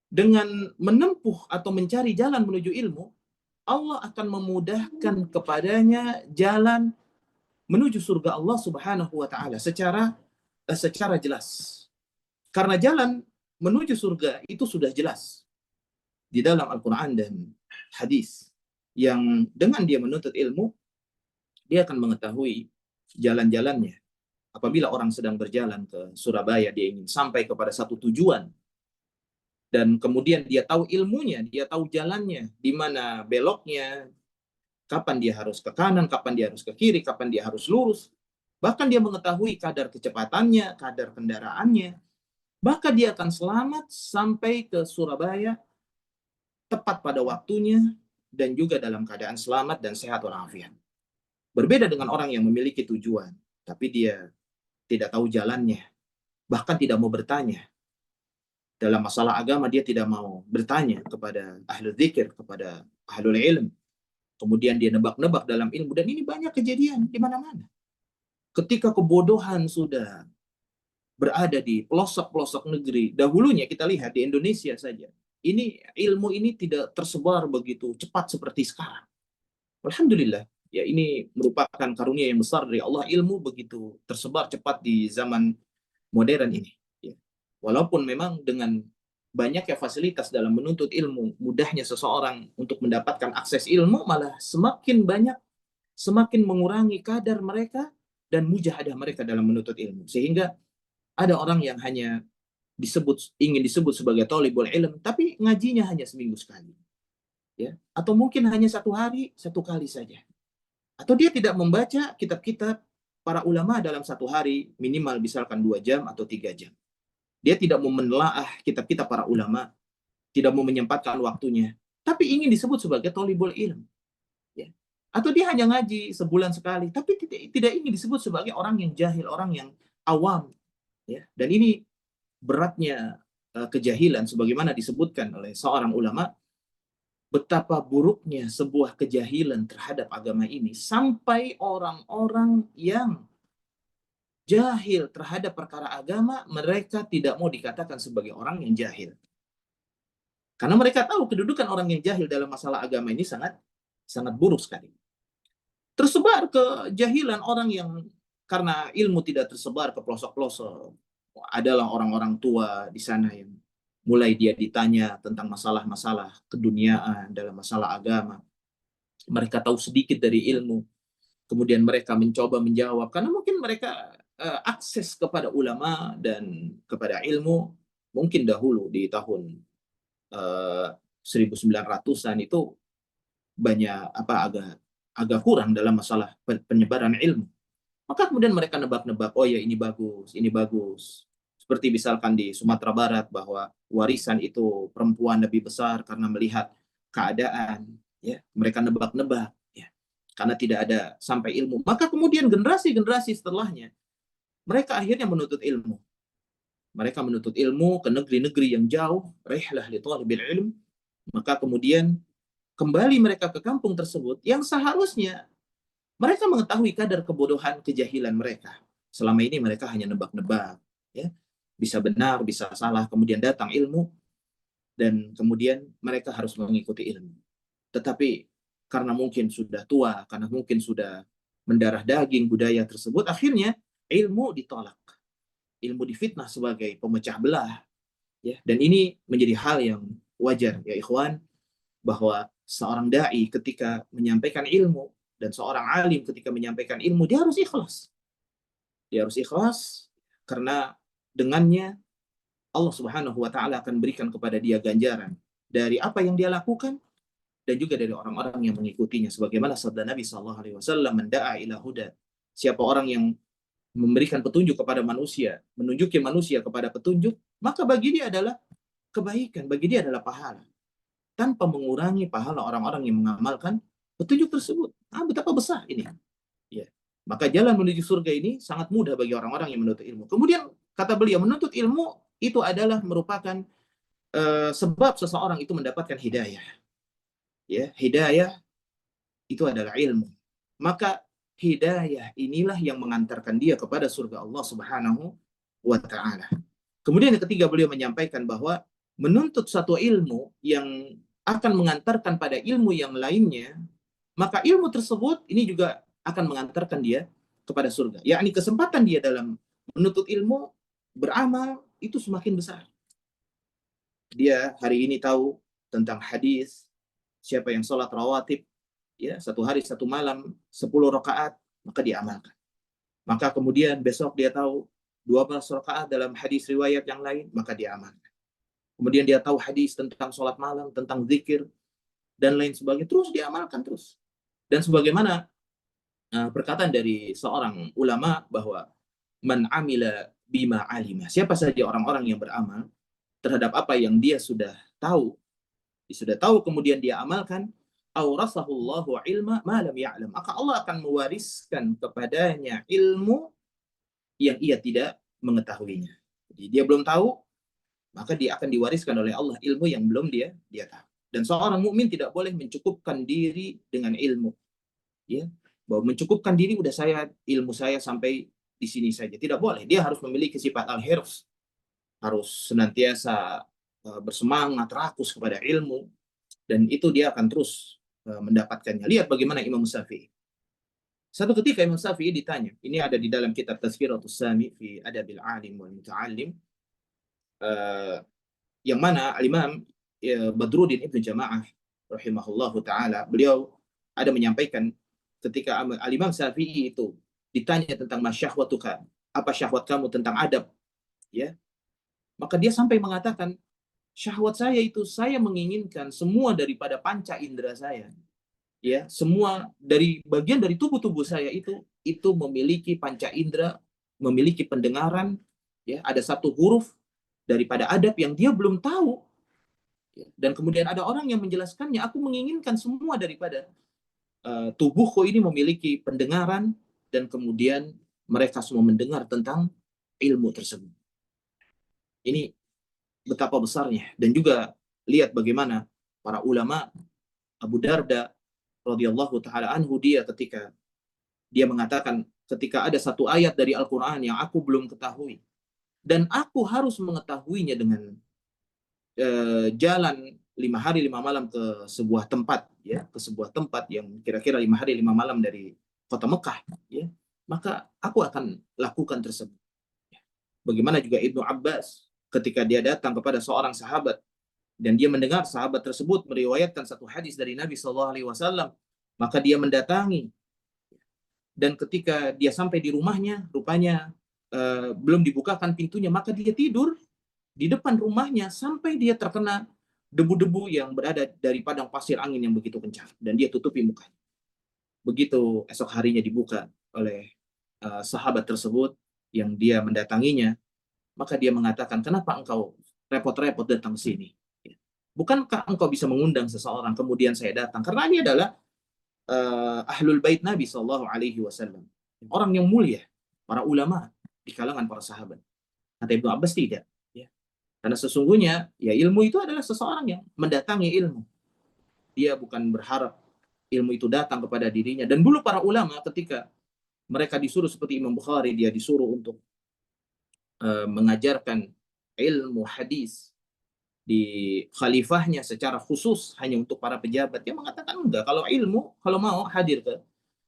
dengan menempuh atau mencari jalan menuju ilmu, Allah akan memudahkan kepadanya jalan menuju surga Allah Subhanahu wa Ta'ala secara jelas. Karena jalan menuju surga itu sudah jelas di dalam Al-Quran dan hadis, yang dengan dia menuntut ilmu, dia akan mengetahui jalan-jalannya. Apabila orang sedang berjalan ke Surabaya, dia ingin sampai kepada satu tujuan, dan kemudian dia tahu ilmunya, dia tahu jalannya, di mana beloknya, kapan dia harus ke kanan, kapan dia harus ke kiri, kapan dia harus lurus. Bahkan dia mengetahui kadar kecepatannya, kadar kendaraannya. Bahkan dia akan selamat sampai ke Surabaya tepat pada waktunya dan juga dalam keadaan selamat dan sehat walafiat. Berbeda dengan orang yang memiliki tujuan, tapi dia tidak tahu jalannya, bahkan tidak mau bertanya. Dalam masalah agama dia tidak mau bertanya kepada ahli dzikir, kepada ahlul ilm. Kemudian dia nebak-nebak dalam ilmu, dan ini banyak kejadian di mana-mana. Ketika kebodohan sudah berada di pelosok-pelosok negeri, dahulunya kita lihat di Indonesia saja, ini ilmu ini tidak tersebar begitu cepat seperti sekarang. Alhamdulillah, ya ini merupakan karunia yang besar dari Allah, ilmu begitu tersebar cepat di zaman modern ini. Walaupun memang dengan banyaknya fasilitas dalam menuntut ilmu, mudahnya seseorang untuk mendapatkan akses ilmu malah semakin banyak, semakin mengurangi kadar mereka dan mujahadah mereka dalam menuntut ilmu. Sehingga ada orang yang hanya ingin disebut sebagai thalibul ilm, tapi ngajinya hanya seminggu sekali. Ya, atau mungkin hanya satu hari, satu kali saja. Atau dia tidak membaca kitab-kitab para ulama dalam satu hari, minimal misalkan 2 jam atau 3 jam. Dia tidak mau menelaah kitab-kitab para ulama, tidak mau menyempatkan waktunya, tapi ingin disebut sebagai thalibul ilm. Ya. Atau dia hanya ngaji sebulan sekali, tapi tidak ingin disebut sebagai orang yang jahil, orang yang awam. Ya. Dan ini beratnya kejahilan, sebagaimana disebutkan oleh seorang ulama, betapa buruknya sebuah kejahilan terhadap agama ini, sampai orang-orang yang jahil terhadap perkara agama, mereka tidak mau dikatakan sebagai orang yang jahil. Karena mereka tahu kedudukan orang yang jahil dalam masalah agama ini sangat sangat buruk sekali. Tersebar kejahilan orang yang karena ilmu tidak tersebar ke pelosok-pelosok. Adalah orang-orang tua di sana yang mulai dia ditanya tentang masalah-masalah keduniaan, dalam masalah agama. Mereka tahu sedikit dari ilmu. Kemudian mereka mencoba menjawab karena mungkin mereka akses kepada ulama dan kepada ilmu mungkin dahulu di tahun 1900-an itu banyak agak kurang dalam masalah penyebaran ilmu. Maka kemudian mereka nebak-nebak, oh ya ini bagus, ini bagus. Seperti misalkan di Sumatera Barat bahwa warisan itu perempuan lebih besar karena melihat keadaan, ya mereka nebak-nebak, ya karena tidak ada sampai ilmu. Maka kemudian generasi-generasi setelahnya mereka akhirnya menuntut ilmu. Mereka menuntut ilmu ke negeri-negeri yang jauh, rihlah li thalibil ilm. Maka kemudian kembali mereka ke kampung tersebut yang seharusnya mereka mengetahui kadar kebodohan, kejahilan mereka. Selama ini mereka hanya nebak-nebak, ya. Bisa benar, bisa salah, kemudian datang ilmu dan kemudian mereka harus mengikuti ilmu. Tetapi karena mungkin sudah tua, karena mungkin sudah mendarah daging budaya tersebut, akhirnya ilmu ditolak. Ilmu difitnah sebagai pemecah belah, ya. Dan ini menjadi hal yang wajar, ya ikhwan, bahwa seorang dai ketika menyampaikan ilmu dan seorang alim ketika menyampaikan ilmu, dia harus ikhlas. Dia harus ikhlas karena dengannya Allah Subhanahu wa taala akan berikan kepada dia ganjaran dari apa yang dia lakukan dan juga dari orang-orang yang mengikutinya, sebagaimana sabda Nabi sallallahu alaihi wasallam, "Menda'a ila huda." Siapa orang yang memberikan petunjuk kepada manusia, menunjuki manusia kepada petunjuk, maka bagi dia adalah kebaikan, bagi dia adalah pahala, tanpa mengurangi pahala orang-orang yang mengamalkan petunjuk tersebut. Betapa besar ini. Ya. Maka jalan menuju surga ini sangat mudah bagi orang-orang yang menuntut ilmu. Kemudian kata beliau, menuntut ilmu itu adalah merupakan sebab seseorang itu mendapatkan hidayah. Ya, hidayah itu adalah ilmu. Maka hidayah inilah yang mengantarkan dia kepada surga Allah Subhanahu wa taala. Kemudian yang ketiga beliau menyampaikan bahwa menuntut satu ilmu yang akan mengantarkan pada ilmu yang lainnya, maka ilmu tersebut ini juga akan mengantarkan dia kepada surga. Yakni kesempatan dia dalam menuntut ilmu, beramal, itu semakin besar. Dia hari ini tahu tentang hadis, siapa yang sholat rawatib, ya satu hari satu malam 10 rakaat, maka dia amalkan. Maka kemudian besok dia tahu 12 rakaat dalam hadis riwayat yang lain, maka dia amalkan. Kemudian dia tahu hadis tentang sholat malam, tentang zikir, dan lain sebagainya, terus dia amalkan terus. Dan sebagaimana perkataan dari seorang ulama bahwa man amila bima alima, siapa saja orang-orang yang beramal terhadap apa yang dia sudah tahu kemudian dia amalkan, aurasahullahu ilma ma lam ya'lam, maka Allah akan mewariskan kepadanya ilmu yang ia tidak mengetahuinya. Jadi dia belum tahu, maka dia akan diwariskan oleh Allah ilmu yang belum dia tahu. Dan seorang mukmin tidak boleh mencukupkan diri dengan ilmu. Ya, bahwa mencukupkan diri udah ilmu saya sampai di sini saja. Tidak boleh. Dia harus memiliki sifat al-hirs. Harus senantiasa bersemangat, rakus kepada ilmu, dan itu dia akan terus mendapatkannya. Lihat bagaimana Imam Syafi'i. Satu ketika Imam Syafi'i ditanya, ini ada di dalam kitab Tazkiratus Sami fi Adabil Alim wal Muta'allim, yang mana Al-Imam Badruddin Ibnu Jamaah rahimahullahu taala, beliau ada menyampaikan ketika Al-Imam Syafi'i itu ditanya tentang masyahwatuka, apa syahwat kamu, tentang adab, ya, maka dia sampai mengatakan, syahwat saya itu saya menginginkan semua daripada panca indera saya, ya, semua dari bagian dari tubuh saya itu memiliki panca indera, memiliki pendengaran, ya, ada satu huruf daripada adab yang dia belum tahu, ya, dan kemudian ada orang yang menjelaskannya, aku menginginkan semua daripada tubuhku ini memiliki pendengaran, dan kemudian mereka semua mendengar tentang ilmu tersebut. Ini betapa besarnya. Dan juga lihat bagaimana para ulama, Abu Darda radhiyallahu taala anhu, dia ketika dia mengatakan, ketika ada satu ayat dari Al-Qur'an yang aku belum ketahui dan aku harus mengetahuinya dengan jalan 5 hari 5 malam ke sebuah tempat, ya, ke sebuah tempat yang kira-kira 5 hari 5 malam dari kota Mekah, ya, maka aku akan lakukan tersebut. Bagaimana juga Ibnu Abbas ketika dia datang kepada seorang sahabat dan dia mendengar sahabat tersebut meriwayatkan satu hadis dari Nabi SAW, maka dia mendatangi, dan ketika dia sampai di rumahnya, rupanya belum dibukakan pintunya, maka dia tidur di depan rumahnya sampai dia terkena debu-debu yang berada dari padang pasir angin yang begitu kencang, dan dia tutupi mukanya. Begitu esok harinya dibuka oleh sahabat tersebut yang dia mendatanginya, maka dia mengatakan, kenapa engkau repot-repot datang ke sini? Bukankah engkau bisa mengundang seseorang kemudian saya datang? Karena ini adalah ahlul bait Nabi SAW, orang yang mulia, para ulama di kalangan para sahabat. Kata Ibnu Abbas, tidak, ya. Karena sesungguhnya ya ilmu itu adalah seseorang yang mendatangi ilmu. Dia bukan berharap ilmu itu datang kepada dirinya. Dan dulu para ulama ketika mereka disuruh seperti Imam Bukhari, dia disuruh untuk mengajarkan ilmu hadis di khalifahnya secara khusus hanya untuk para pejabat. Dia mengatakan, enggak, kalau ilmu, kalau mau hadir ke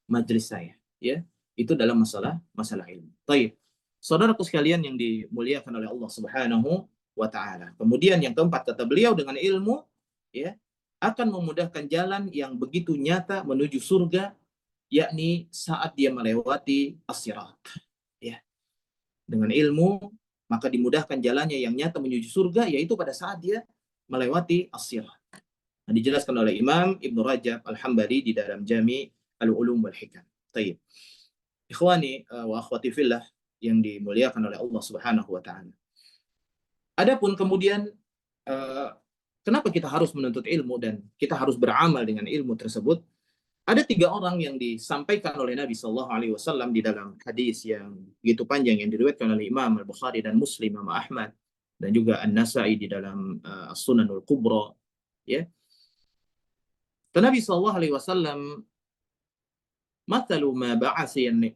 majelis saya, ya. Itu dalam masalah ilmu. Baik. Saudaraku sekalian yang dimuliakan oleh Allah Subhanahu wa taala. Kemudian yang keempat, kata beliau, dengan ilmu, ya, akan memudahkan jalan yang begitu nyata menuju surga, yakni saat dia melewati as-sirat, ya. Dengan ilmu maka dimudahkan jalannya yang nyata menuju surga, yaitu pada saat dia melewati as-sirat. Nah, dijelaskan oleh Imam Ibnu Rajab Al-Hambali di dalam Jami' Al-Ulum wal Hikam. Baik. Ikhwani wa akhwati fillah yang dimuliakan oleh Allah Subhanahu wa taala. Adapun kemudian kenapa kita harus menuntut ilmu dan kita harus beramal dengan ilmu tersebut? Ada 3 orang yang disampaikan oleh Nabi SAW di dalam hadis yang begitu panjang yang diriwayatkan oleh Imam Al-Bukhari dan Muslim, Imam Ahmad, dan juga An-Nasai di dalam As-Sunanul Kubra, ya. Nabi SAW, "Mathalu ma ba'asani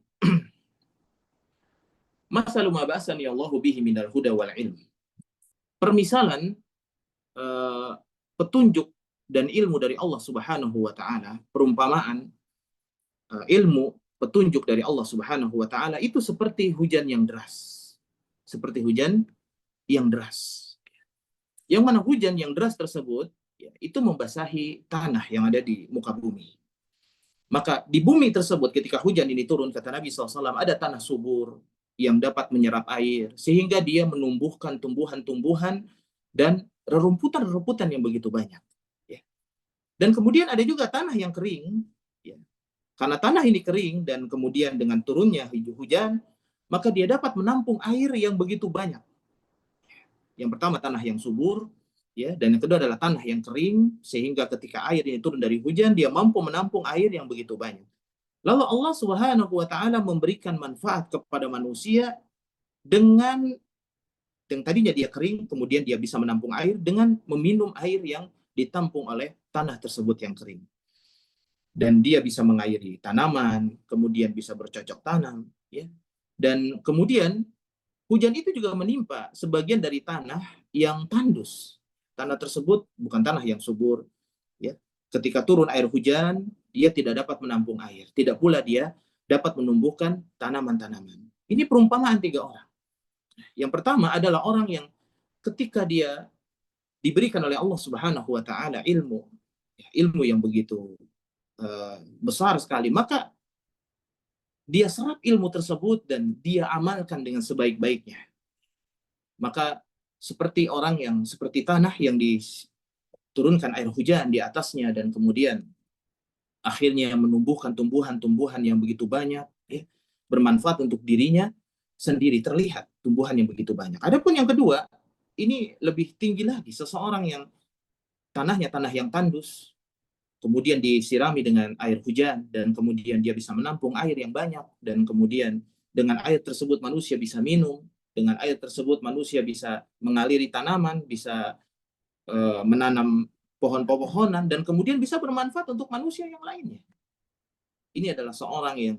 Mathalu ma ba'asani Allahu bihi minal huda wal ilm." Permisalan petunjuk dan ilmu dari Allah Subhanahu wa taala, perumpamaan ilmu petunjuk dari Allah Subhanahu wa taala itu seperti hujan yang deras. Seperti hujan yang deras. Yang mana hujan yang deras tersebut, ya, itu membasahi tanah yang ada di muka bumi. Maka di bumi tersebut ketika hujan ini turun, kata Nabi SAW, ada tanah subur yang dapat menyerap air sehingga dia menumbuhkan tumbuhan-tumbuhan dan rerumputan-rerumputan yang begitu banyak. Dan kemudian ada juga tanah yang kering, ya. Karena tanah ini kering dan kemudian dengan turunnya hujan, maka dia dapat menampung air yang begitu banyak. Yang pertama tanah yang subur, ya, dan yang kedua adalah tanah yang kering, sehingga ketika air ini turun dari hujan, dia mampu menampung air yang begitu banyak. Lalu Allah Subhanahu wa taala memberikan manfaat kepada manusia dengan yang tadinya dia kering, kemudian dia bisa menampung air dengan meminum air yang ditampung oleh tanah tersebut yang kering. Dan dia bisa mengairi tanaman, kemudian bisa bercocok tanam, ya. Dan kemudian hujan itu juga menimpa sebagian dari tanah yang tandus. Tanah tersebut bukan tanah yang subur, ya. Ketika turun air hujan, dia tidak dapat menampung air, tidak pula dia dapat menumbuhkan tanaman-tanaman. Ini perumpamaan 3 orang. Yang pertama adalah orang yang ketika dia diberikan oleh Allah Subhanahu wa taala ilmu yang begitu besar sekali, maka dia serap ilmu tersebut dan dia amalkan dengan sebaik-baiknya. Maka seperti orang yang seperti tanah yang diturunkan air hujan di atasnya dan kemudian akhirnya menumbuhkan tumbuhan-tumbuhan yang begitu banyak, ya, bermanfaat untuk dirinya sendiri, terlihat tumbuhan yang begitu banyak. Adapun yang kedua, ini lebih tinggi lagi, seseorang yang tanahnya tanah yang tandus, kemudian disirami dengan air hujan, dan kemudian dia bisa menampung air yang banyak, dan kemudian dengan air tersebut manusia bisa minum, dengan air tersebut manusia bisa mengaliri tanaman, bisa menanam pohon-pohonan, dan kemudian bisa bermanfaat untuk manusia yang lainnya. Ini adalah seorang yang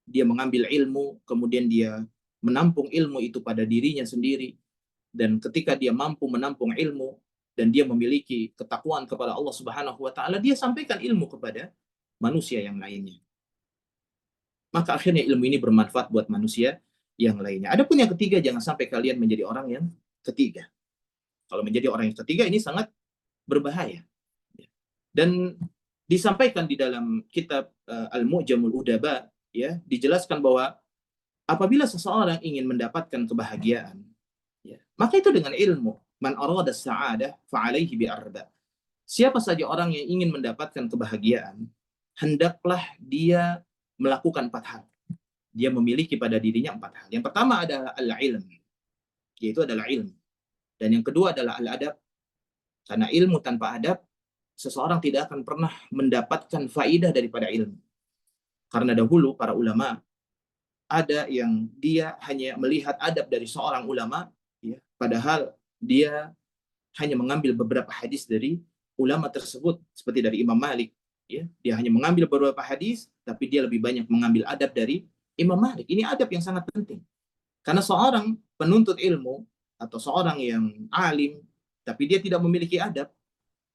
dia mengambil ilmu, kemudian dia menampung ilmu itu pada dirinya sendiri, dan ketika dia mampu menampung ilmu dan dia memiliki ketakwaan kepada Allah Subhanahu wa taala, dia sampaikan ilmu kepada manusia yang lainnya. Maka akhirnya ilmu ini bermanfaat buat manusia yang lainnya. Adapun yang ketiga, jangan sampai kalian menjadi orang yang ketiga. Kalau menjadi orang yang ketiga ini sangat berbahaya. Dan disampaikan di dalam kitab Al-Mu'jamul Udaba, ya, dijelaskan bahwa apabila seseorang ingin mendapatkan kebahagiaan, ya, maka itu dengan ilmu. Man arada sa'adah fa'alaihi bi'arba. Siapa saja orang yang ingin mendapatkan kebahagiaan, hendaklah dia melakukan 4 hal. Dia memiliki pada dirinya 4 hal. Yang pertama adalah al-ilm, yaitu adalah ilmu. Dan yang kedua adalah al-adab. Karena ilmu tanpa adab, seseorang tidak akan pernah mendapatkan faidah daripada ilmu. Karena dahulu para ulama, ada yang dia hanya melihat adab dari seorang ulama, ya, padahal dia hanya mengambil beberapa hadis dari ulama tersebut, seperti dari Imam Malik. Ya, dia hanya mengambil beberapa hadis, tapi dia lebih banyak mengambil adab dari Imam Malik. Ini adab yang sangat penting. Karena seorang penuntut ilmu atau seorang yang alim, tapi dia tidak memiliki adab,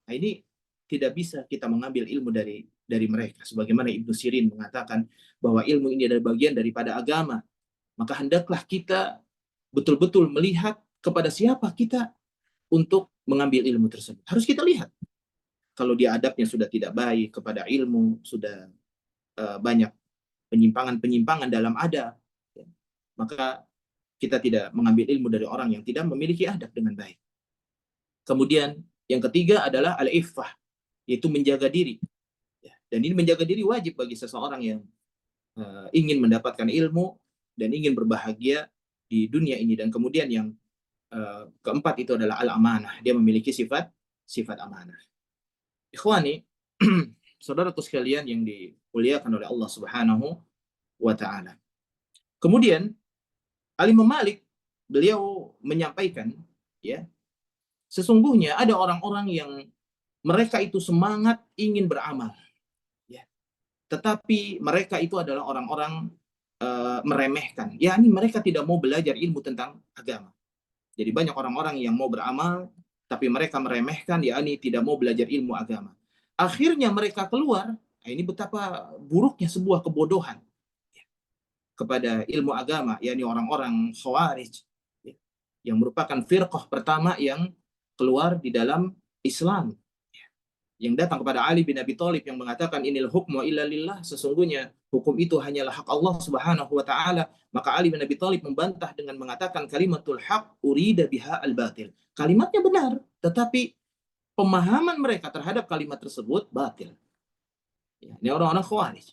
nah ini tidak bisa kita mengambil ilmu dari mereka. Sebagaimana Ibnu Sirin mengatakan bahwa ilmu ini adalah bagian daripada agama. Maka hendaklah kita betul-betul melihat kepada siapa kita untuk mengambil ilmu tersebut. Harus kita lihat. Kalau dia adabnya sudah tidak baik kepada ilmu, sudah banyak penyimpangan-penyimpangan dalam adab, ya, maka kita tidak mengambil ilmu dari orang yang tidak memiliki adab dengan baik. Kemudian yang ketiga adalah al-iffah, yaitu menjaga diri. Ya, dan ini menjaga diri wajib bagi seseorang yang ingin mendapatkan ilmu dan ingin berbahagia di dunia ini. Dan kemudian yang keempat itu adalah al-amanah. Dia memiliki sifat amanah. Ikhwani, saudaraku sekalian yang dimuliakan oleh Allah Subhanahu wa taala. Kemudian Al-Imam Malik, beliau menyampaikan, ya, sesungguhnya ada orang-orang yang mereka itu semangat ingin beramal, ya, tetapi mereka itu adalah orang-orang meremehkan, yakni mereka tidak mau belajar ilmu tentang agama. Jadi banyak orang-orang yang mau beramal, tapi mereka meremehkan, yakni tidak mau belajar ilmu agama. Akhirnya mereka keluar. Nah, ini betapa buruknya sebuah kebodohan kepada ilmu agama, yakni orang-orang Khawarij, ya, yang merupakan firqah pertama yang keluar di dalam Islam, ya, yang datang kepada Ali bin Abi Thalib yang mengatakan inil hukmu illa lillah, sesungguhnya hukum itu hanyalah hak Allah Subhanahu wa taala. Maka Ali bin Abi Thalib membantah dengan mengatakan kalimatul haq urida biha al-batil. Kalimatnya benar, tetapi pemahaman mereka terhadap kalimat tersebut batil. Ya, ini orang-orang Khawarij.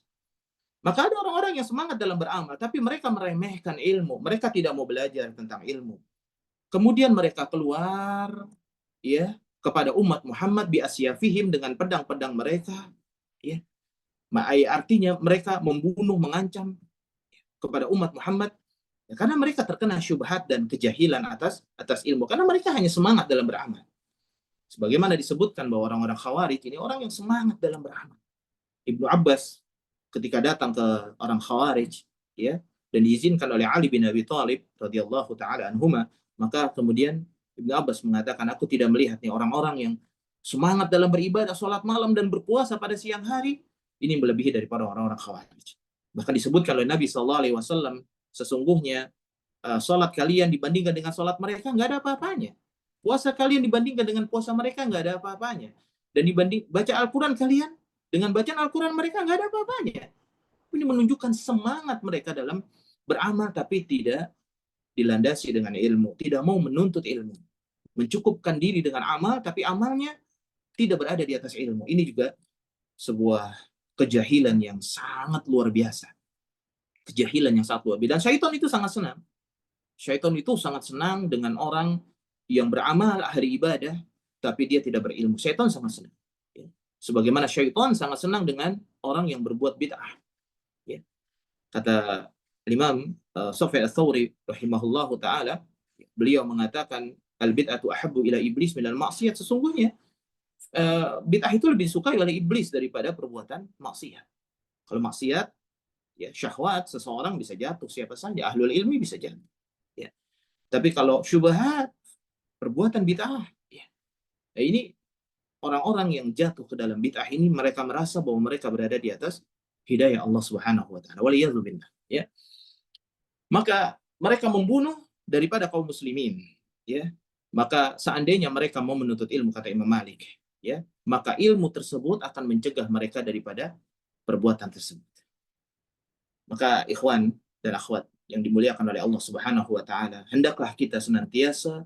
Maka ada orang-orang yang semangat dalam beramal, tapi mereka meremehkan ilmu. Mereka tidak mau belajar tentang ilmu. Kemudian mereka keluar, ya, kepada umat Muhammad bi asyafihim, dengan pedang-pedang mereka, ya. Artinya mereka membunuh, mengancam kepada umat Muhammad, ya, karena mereka terkena syubhat dan kejahilan atas ilmu. Karena mereka hanya semangat dalam beramal. Sebagaimana disebutkan bahwa orang-orang Khawarij ini orang yang semangat dalam beramal. Ibnu Abbas ketika datang ke orang Khawarij, ya, dan diizinkan oleh Ali bin Abi Thalib radhiyallahu taala anhuma, maka kemudian Ibnu Abbas mengatakan, aku tidak melihat nih orang-orang yang semangat dalam beribadah, sholat malam dan berpuasa pada siang hari ini melebihi daripada orang-orang Khawarij. Bahkan disebutkan oleh Nabi SAW, sesungguhnya sholat kalian dibandingkan dengan sholat mereka nggak ada apa-apanya. Puasa kalian dibandingkan dengan puasa mereka nggak ada apa-apanya. Dan dibanding baca Al-Quran kalian dengan bacaan Al-Quran mereka nggak ada apa-apanya. Ini menunjukkan semangat mereka dalam beramal, tapi tidak dilandasi dengan ilmu. Tidak mau menuntut ilmu. Mencukupkan diri dengan amal, tapi amalnya tidak berada di atas ilmu. Ini juga sebuah kejahilan yang sangat luar biasa. Kejahilan yang sangat luar biasa. Dan syaitan itu sangat senang. Syaitan itu sangat senang dengan orang yang beramal ahli ibadah, tapi dia tidak berilmu. Syaitan sangat senang. Ya. Sebagaimana syaitan sangat senang dengan orang yang berbuat bid'ah. Ya. Kata Imam Sufyan Ats-Tsauri rahimahullahu taala, beliau mengatakan al-bid'atu ahabbu ila iblis minal maksiyat. Sesungguhnya bid'ah itu lebih disukai oleh iblis daripada perbuatan maksiat. Kalau maksiat, ya syahwat, seseorang bisa jatuh, siapa saja, ahlul ilmi bisa jatuh. Ya. Tapi kalau syubhat, perbuatan bid'ah, ya, Ini orang-orang yang jatuh ke dalam bid'ah ini, mereka merasa bahwa mereka berada di atas hidayah Allah Subhanahu wa taala. Waliyadzubillah, ya. Maka mereka membunuh daripada kaum muslimin, ya. Maka seandainya mereka mau menuntut ilmu, kata Imam Malik, ya, maka ilmu tersebut akan mencegah mereka daripada perbuatan tersebut. Maka ikhwan dan akhwat yang dimuliakan oleh Allah Subhanahu wa taala, hendaklah kita senantiasa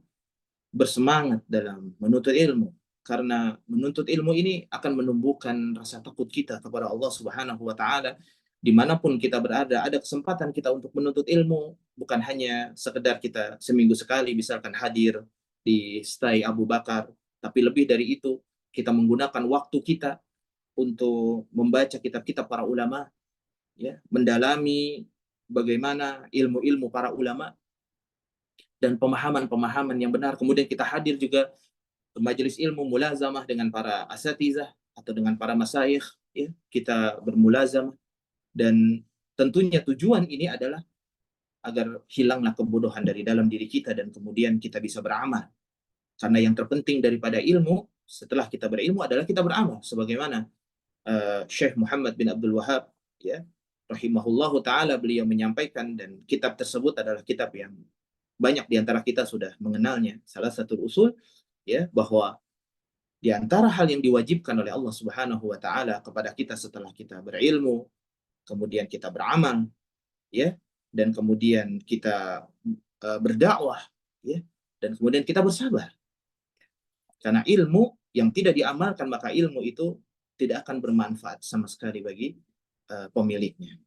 bersemangat dalam menuntut ilmu, karena menuntut ilmu ini akan menumbuhkan rasa takut kita kepada Allah Subhanahu wa taala. Dimanapun kita berada, ada kesempatan kita untuk menuntut ilmu, bukan hanya sekedar kita seminggu sekali misalkan hadir di stai Abu Bakar, tapi lebih dari itu, kita menggunakan waktu kita untuk membaca kitab-kitab para ulama, ya, mendalami bagaimana ilmu-ilmu para ulama dan pemahaman-pemahaman yang benar. Kemudian kita hadir juga ke majelis ilmu, mulazamah dengan para asatizah atau dengan para masyayikh, ya, kita bermulazamah. Dan tentunya tujuan ini adalah agar hilanglah kebodohan dari dalam diri kita dan kemudian kita bisa beramal. Karena yang terpenting daripada ilmu, setelah kita berilmu adalah kita beramal. Sebagaimana Syekh Muhammad bin Abdul Wahab, ya, rahimahullahu taala, beliau menyampaikan, dan kitab tersebut adalah kitab yang banyak di antara kita sudah mengenalnya. Salah satu usul, ya, bahwa di antara hal yang diwajibkan oleh Allah Subhanahu wa taala kepada kita setelah kita berilmu, kemudian kita beramal, ya, dan kemudian kita berdakwah, ya, dan kemudian kita bersabar. Karena ilmu yang tidak diamalkan, maka ilmu itu tidak akan bermanfaat sama sekali bagi pemiliknya.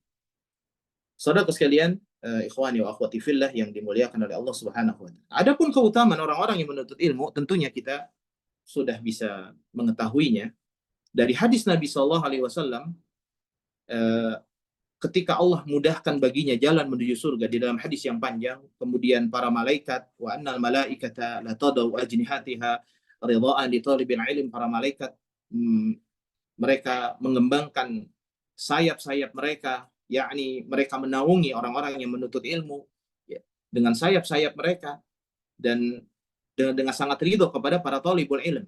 Saudara sekalian, ikhwani wa akhwati fillah yang dimuliakan oleh Allah Subhanahu wa taala. Adapun keutamaan orang-orang yang menuntut ilmu, tentunya kita sudah bisa mengetahuinya dari hadis Nabi sallallahu alaihi wasallam, ketika Allah mudahkan baginya jalan menuju surga di dalam hadis yang panjang, kemudian para malaikat, wa annal malaikata la tadau ajnihatiha ridhaan li talibil ilm, para malaikat mereka mengembangkan sayap-sayap mereka, yakni mereka menaungi orang-orang yang menuntut ilmu, ya, dengan sayap-sayap mereka, dan dengan sangat ridho kepada para talibul ilm.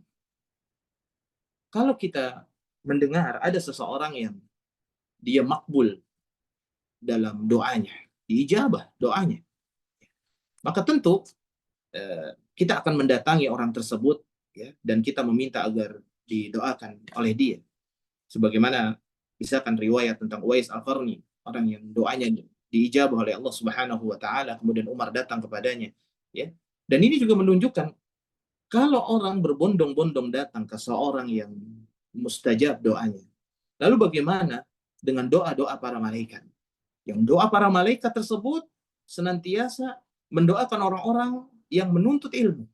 Kalau kita mendengar ada seseorang yang dia makbul dalam doanya, diijabah doanya, maka tentu kita akan mendatangi orang tersebut, ya, dan kita meminta agar didoakan oleh dia. Sebagaimana misalkan riwayat tentang Uwais Al-Qarni, orang yang doanya diijabah oleh Allah Subhanahu wa taala, kemudian Umar datang kepadanya, ya. Dan ini juga menunjukkan kalau orang berbondong-bondong datang ke seorang yang mustajab doanya, lalu bagaimana dengan doa-doa para malaikat? Yang doa para malaikat tersebut senantiasa mendoakan orang-orang yang menuntut ilmu.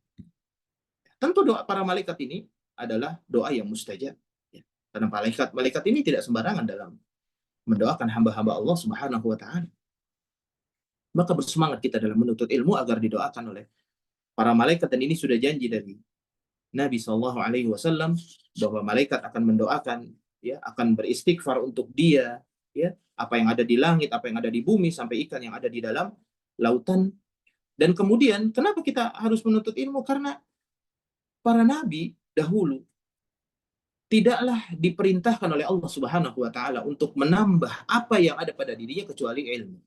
Tentu doa para malaikat ini adalah doa yang mustajab, ya. Karena malaikat ini tidak sembarangan dalam mendoakan hamba-hamba Allah Subhanahu wa taala. Maka bersemangat kita dalam menuntut ilmu agar didoakan oleh para malaikat, dan ini sudah janji dari Nabi sallallahu alaihi wasallam bahwa malaikat akan mendoakan, ya, akan beristighfar untuk dia, ya, apa yang ada di langit, apa yang ada di bumi, sampai ikan yang ada di dalam lautan. Dan kemudian kenapa kita harus menuntut ilmu? Karena para nabi dahulu tidaklah diperintahkan oleh Allah Subhanahu wa taala untuk menambah apa yang ada pada dirinya kecuali ilmu.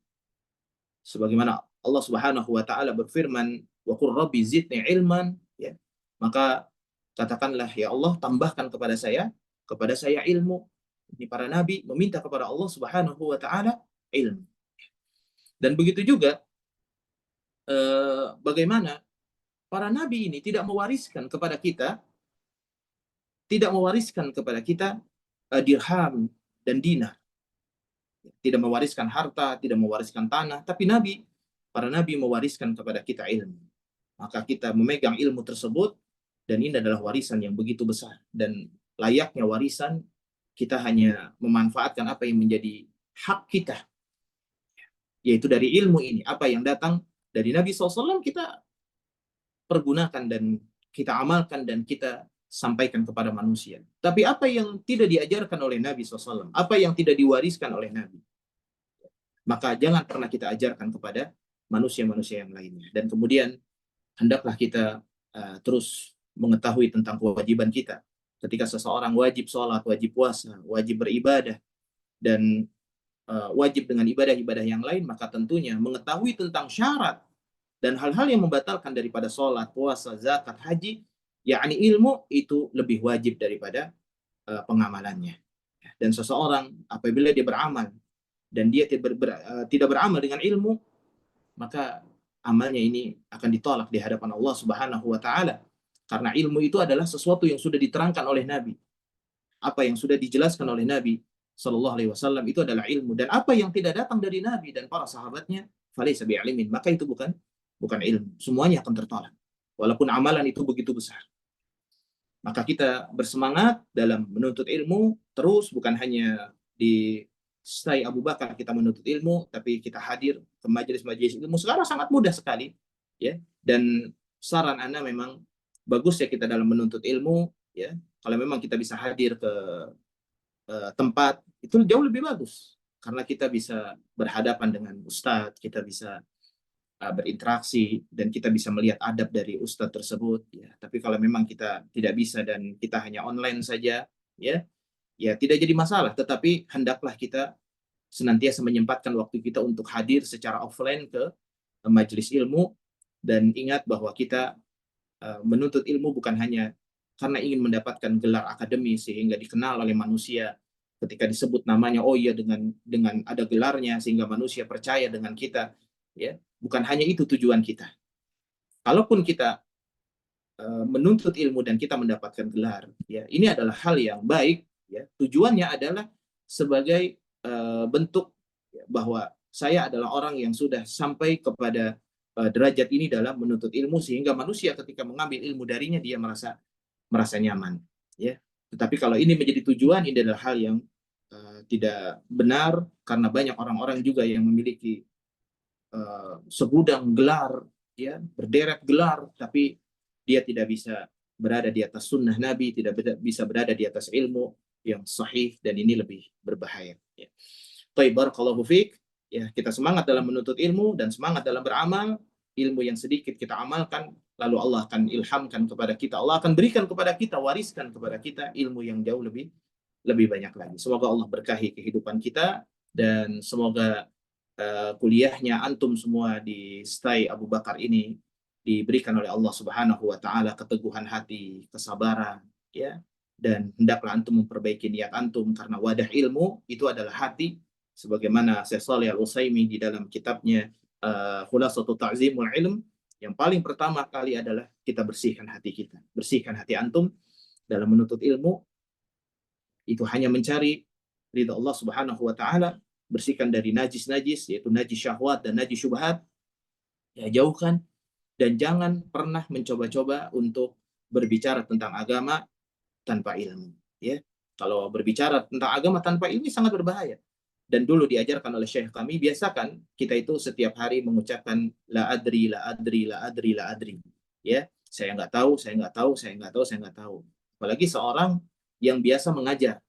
Sebagaimana Allah Subhanahu wa taala berfirman, wa qur rabbi zidni ilman, ya. Maka katakanlah, ya Allah, tambahkan kepada saya ilmu. Ini para nabi meminta kepada Allah Subhanahu wa taala ilmu. Dan begitu juga bagaimana para nabi ini tidak mewariskan kepada kita dirham dan dinar. Tidak mewariskan harta, tidak mewariskan tanah, tapi para nabi mewariskan kepada kita ilmu. Maka kita memegang ilmu tersebut, dan ini adalah warisan yang begitu besar, dan layaknya warisan kita hanya memanfaatkan apa yang menjadi hak kita, yaitu dari ilmu ini. Apa yang datang dari Nabi SAW kita pergunakan dan kita amalkan dan kita sampaikan kepada manusia. Tapi apa yang tidak diajarkan oleh Nabi SAW, apa yang tidak diwariskan oleh Nabi, maka jangan pernah kita ajarkan kepada manusia-manusia yang lainnya. Dan kemudian hendaklah kita terus mengetahui tentang kewajiban kita. Ketika seseorang wajib sholat, wajib puasa, wajib beribadah, dan wajib dengan ibadah-ibadah yang lain, maka tentunya mengetahui tentang syarat dan hal-hal yang membatalkan daripada sholat, puasa, zakat, haji, yakni ilmu, itu lebih wajib daripada pengamalannya. Dan seseorang apabila dia beramal dan dia tidak beramal dengan ilmu, maka amalnya ini akan ditolak di hadapan Allah Subhanahu wa taala. Karena ilmu itu adalah sesuatu yang sudah diterangkan oleh Nabi. Apa yang sudah dijelaskan oleh Nabi Shallallahu Alaihi Wasallam itu adalah ilmu, dan apa yang tidak datang dari Nabi dan para sahabatnya, falaysa bi'alimin, maka itu bukan ilmu. Semuanya akan tertolak, walaupun amalan itu begitu besar. Maka kita bersemangat dalam menuntut ilmu terus, bukan hanya di Stai Abu Bakar kita menuntut ilmu, tapi kita hadir ke majelis-majelis ilmu. Sekarang sangat mudah sekali, ya. Dan saran Anda memang bagus ya kita dalam menuntut ilmu, ya. Kalau memang kita bisa hadir ke tempat, itu jauh lebih bagus. Karena kita bisa berhadapan dengan ustadz, kita bisa berinteraksi, dan kita bisa melihat adab dari ustadz tersebut. Ya. Tapi kalau memang kita tidak bisa dan kita hanya online saja, ya tidak jadi masalah. Tetapi hendaklah kita senantiasa menyempatkan waktu kita untuk hadir secara offline ke majelis ilmu, dan ingat bahwa kita menuntut ilmu bukan hanya karena ingin mendapatkan gelar akademis sehingga dikenal oleh manusia. Ketika disebut namanya, oh iya, dengan ada gelarnya sehingga manusia percaya dengan kita, ya. Bukan hanya itu tujuan kita. Kalaupun kita menuntut ilmu dan kita mendapatkan gelar, ya, ini adalah hal yang baik, ya. Tujuannya adalah sebagai bentuk bahwa saya adalah orang yang sudah sampai kepada derajat ini dalam menuntut ilmu, sehingga manusia ketika mengambil ilmu darinya dia merasa nyaman, ya. Tetapi kalau ini menjadi tujuan, ini adalah hal yang tidak benar, karena banyak orang-orang juga yang memiliki segudang gelar, ya, berderet gelar, tapi dia tidak bisa berada di atas sunnah Nabi, tidak bisa berada di atas ilmu yang sahih, dan ini lebih berbahaya. Ya. Baik, barakallahu fiik. Ya, kita semangat dalam menuntut ilmu dan semangat dalam beramal. Ilmu yang sedikit kita amalkan, lalu Allah akan ilhamkan kepada kita, Allah akan berikan kepada kita, wariskan kepada kita ilmu yang jauh lebih banyak lagi. Semoga Allah berkahi kehidupan kita, dan semoga kuliahnya antum semua di Stai Abu Bakar ini diberikan oleh Allah Subhanahu wa taala keteguhan hati, kesabaran, ya. Dan hendaklah antum memperbaiki niat antum, karena wadah ilmu itu adalah hati, sebagaimana Syekh Shalih Al-Utsaimin di dalam kitabnya Khulasatul Ta'zimul Ilm, yang paling pertama kali adalah kita bersihkan hati kita. Bersihkan hati antum dalam menuntut ilmu, itu hanya mencari ridha Allah Subhanahu wa taala. Bersihkan dari najis-najis, yaitu najis syahwat dan najis syubhat, ya, jauhkan. Dan jangan pernah mencoba-coba untuk berbicara tentang agama tanpa ilmu, ya. Kalau berbicara tentang agama tanpa ilmu sangat berbahaya. Dan dulu diajarkan oleh syekh kami, biasakan kita itu setiap hari mengucapkan la adri, la adri, la adri, la adri, ya. Saya nggak tahu, saya nggak tahu, saya nggak tahu, saya nggak tahu. Apalagi seorang yang biasa mengajar,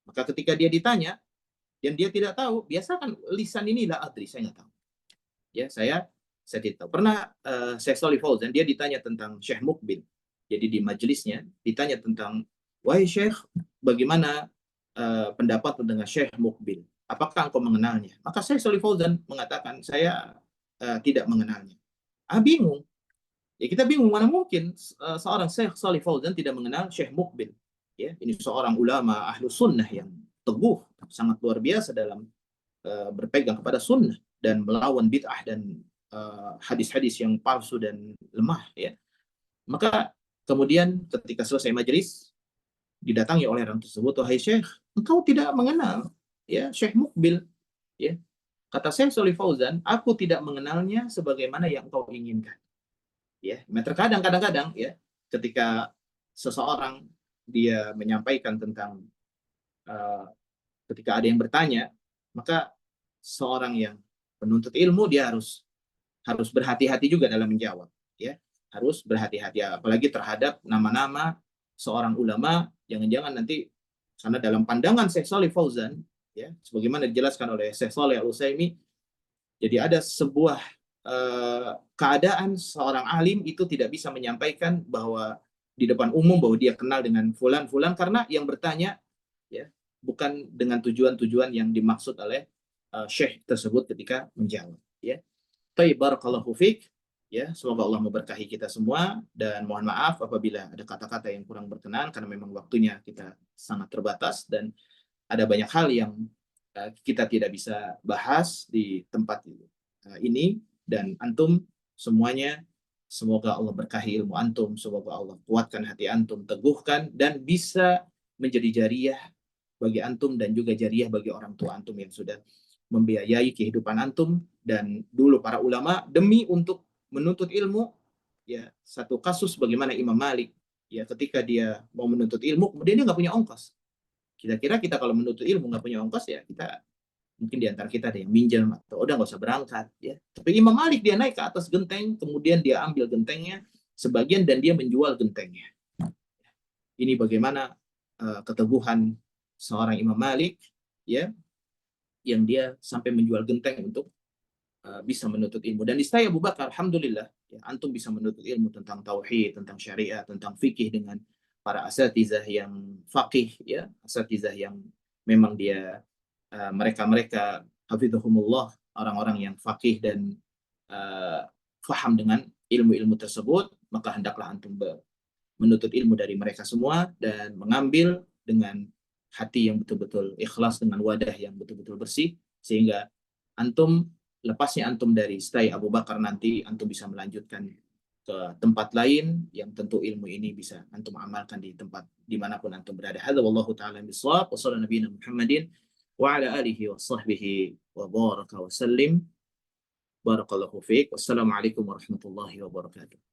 maka ketika dia ditanya dan dia tidak tahu, biasakan lisan ini la adri, saya nggak tahu. Ya, saya tidak tahu. Pernah Syekh Shalih Fauzan, dia ditanya tentang Syekh Mukbil. Jadi di majelisnya ditanya tentang, wahai Syekh, bagaimana pendapat dengan Syekh Mukbil? Apakah engkau mengenalnya? Maka Syekh Shalih Fauzan mengatakan, saya tidak mengenalnya. Bingung. Ya, kita bingung, mana mungkin seorang Syekh Shalih Fauzan tidak mengenal Syekh Mukbil. Ya, ini seorang ulama ahlu sunnah yang teguh, sangat luar biasa dalam berpegang kepada sunnah dan melawan bid'ah dan hadis-hadis yang palsu dan lemah, ya. Maka kemudian ketika selesai majelis, didatangi oleh orang tersebut, wahai Syekh, engkau tidak mengenal, ya, Syekh Mukbil, ya. Kata Syekh Shalih Fauzan, aku tidak mengenalnya sebagaimana yang engkau inginkan, ya. Terkadang kadang-kadang, ya, ketika seseorang dia menyampaikan tentang ketika ada yang bertanya, maka seorang yang penuntut ilmu dia harus berhati-hati juga dalam menjawab, ya. Harus berhati-hati, apalagi terhadap nama-nama seorang ulama. Jangan-jangan nanti, karena dalam pandangan Syekh Shalih Fauzan, ya, sebagaimana dijelaskan oleh Syekh Shalih Al-Utsaimin, jadi ada sebuah keadaan seorang alim itu tidak bisa menyampaikan bahwa di depan umum bahwa dia kenal dengan fulan karena yang bertanya ya bukan dengan tujuan-tujuan yang dimaksud oleh syekh tersebut ketika menjawab ya. Baik, barakallahu fiik. Ya, semoga Allah memberkahi kita semua dan mohon maaf apabila ada kata-kata yang kurang berkenan karena memang waktunya kita sangat terbatas dan ada banyak hal yang kita tidak bisa bahas di tempat ini dan antum semuanya semoga Allah berkahi ilmu antum, semoga Allah kuatkan hati antum, teguhkan dan bisa menjadi jariah bagi antum dan juga jariah bagi orang tua antum yang sudah membiayai kehidupan antum. Dan dulu para ulama demi untuk menuntut ilmu ya, satu kasus bagaimana Imam Malik ya, ketika dia mau menuntut ilmu kemudian dia nggak punya ongkos. Kira-kira kita kalau menuntut ilmu nggak punya ongkos ya kita mungkin di antara kita ada yang minjem atau udah nggak usah berangkat ya. Tapi Imam Malik dia naik ke atas genteng, kemudian dia ambil gentengnya sebagian dan dia menjual gentengnya. Ini bagaimana keteguhan seorang Imam Malik ya, yang dia sampai menjual genteng untuk bisa menuntut ilmu. Dan di saya Abu Bakar, alhamdulillah, ya, antum bisa menuntut ilmu tentang tauhid, tentang syariat, tentang fikih dengan para asatizah yang faqih, ya, asatizah yang memang dia mereka hafizahumullah, orang-orang yang faqih dan faham dengan ilmu-ilmu tersebut, maka hendaklah antum menuntut ilmu dari mereka semua dan mengambil dengan hati yang betul-betul ikhlas, dengan wadah yang betul-betul bersih, sehingga antum lepasnya antum dari stay Abu Bakar nanti antum bisa melanjutkan ke tempat lain yang tentu ilmu ini bisa antum amalkan di tempat dimanapun antum berada. Hadza wallahu taala bisawab. Wa sallallahu nabiyana Muhammadin wa ala alihi wa sahbihi wa baraka wa sallim. Barakallahu fiik. Wassalamualaikum warahmatullahi wabarakatuh.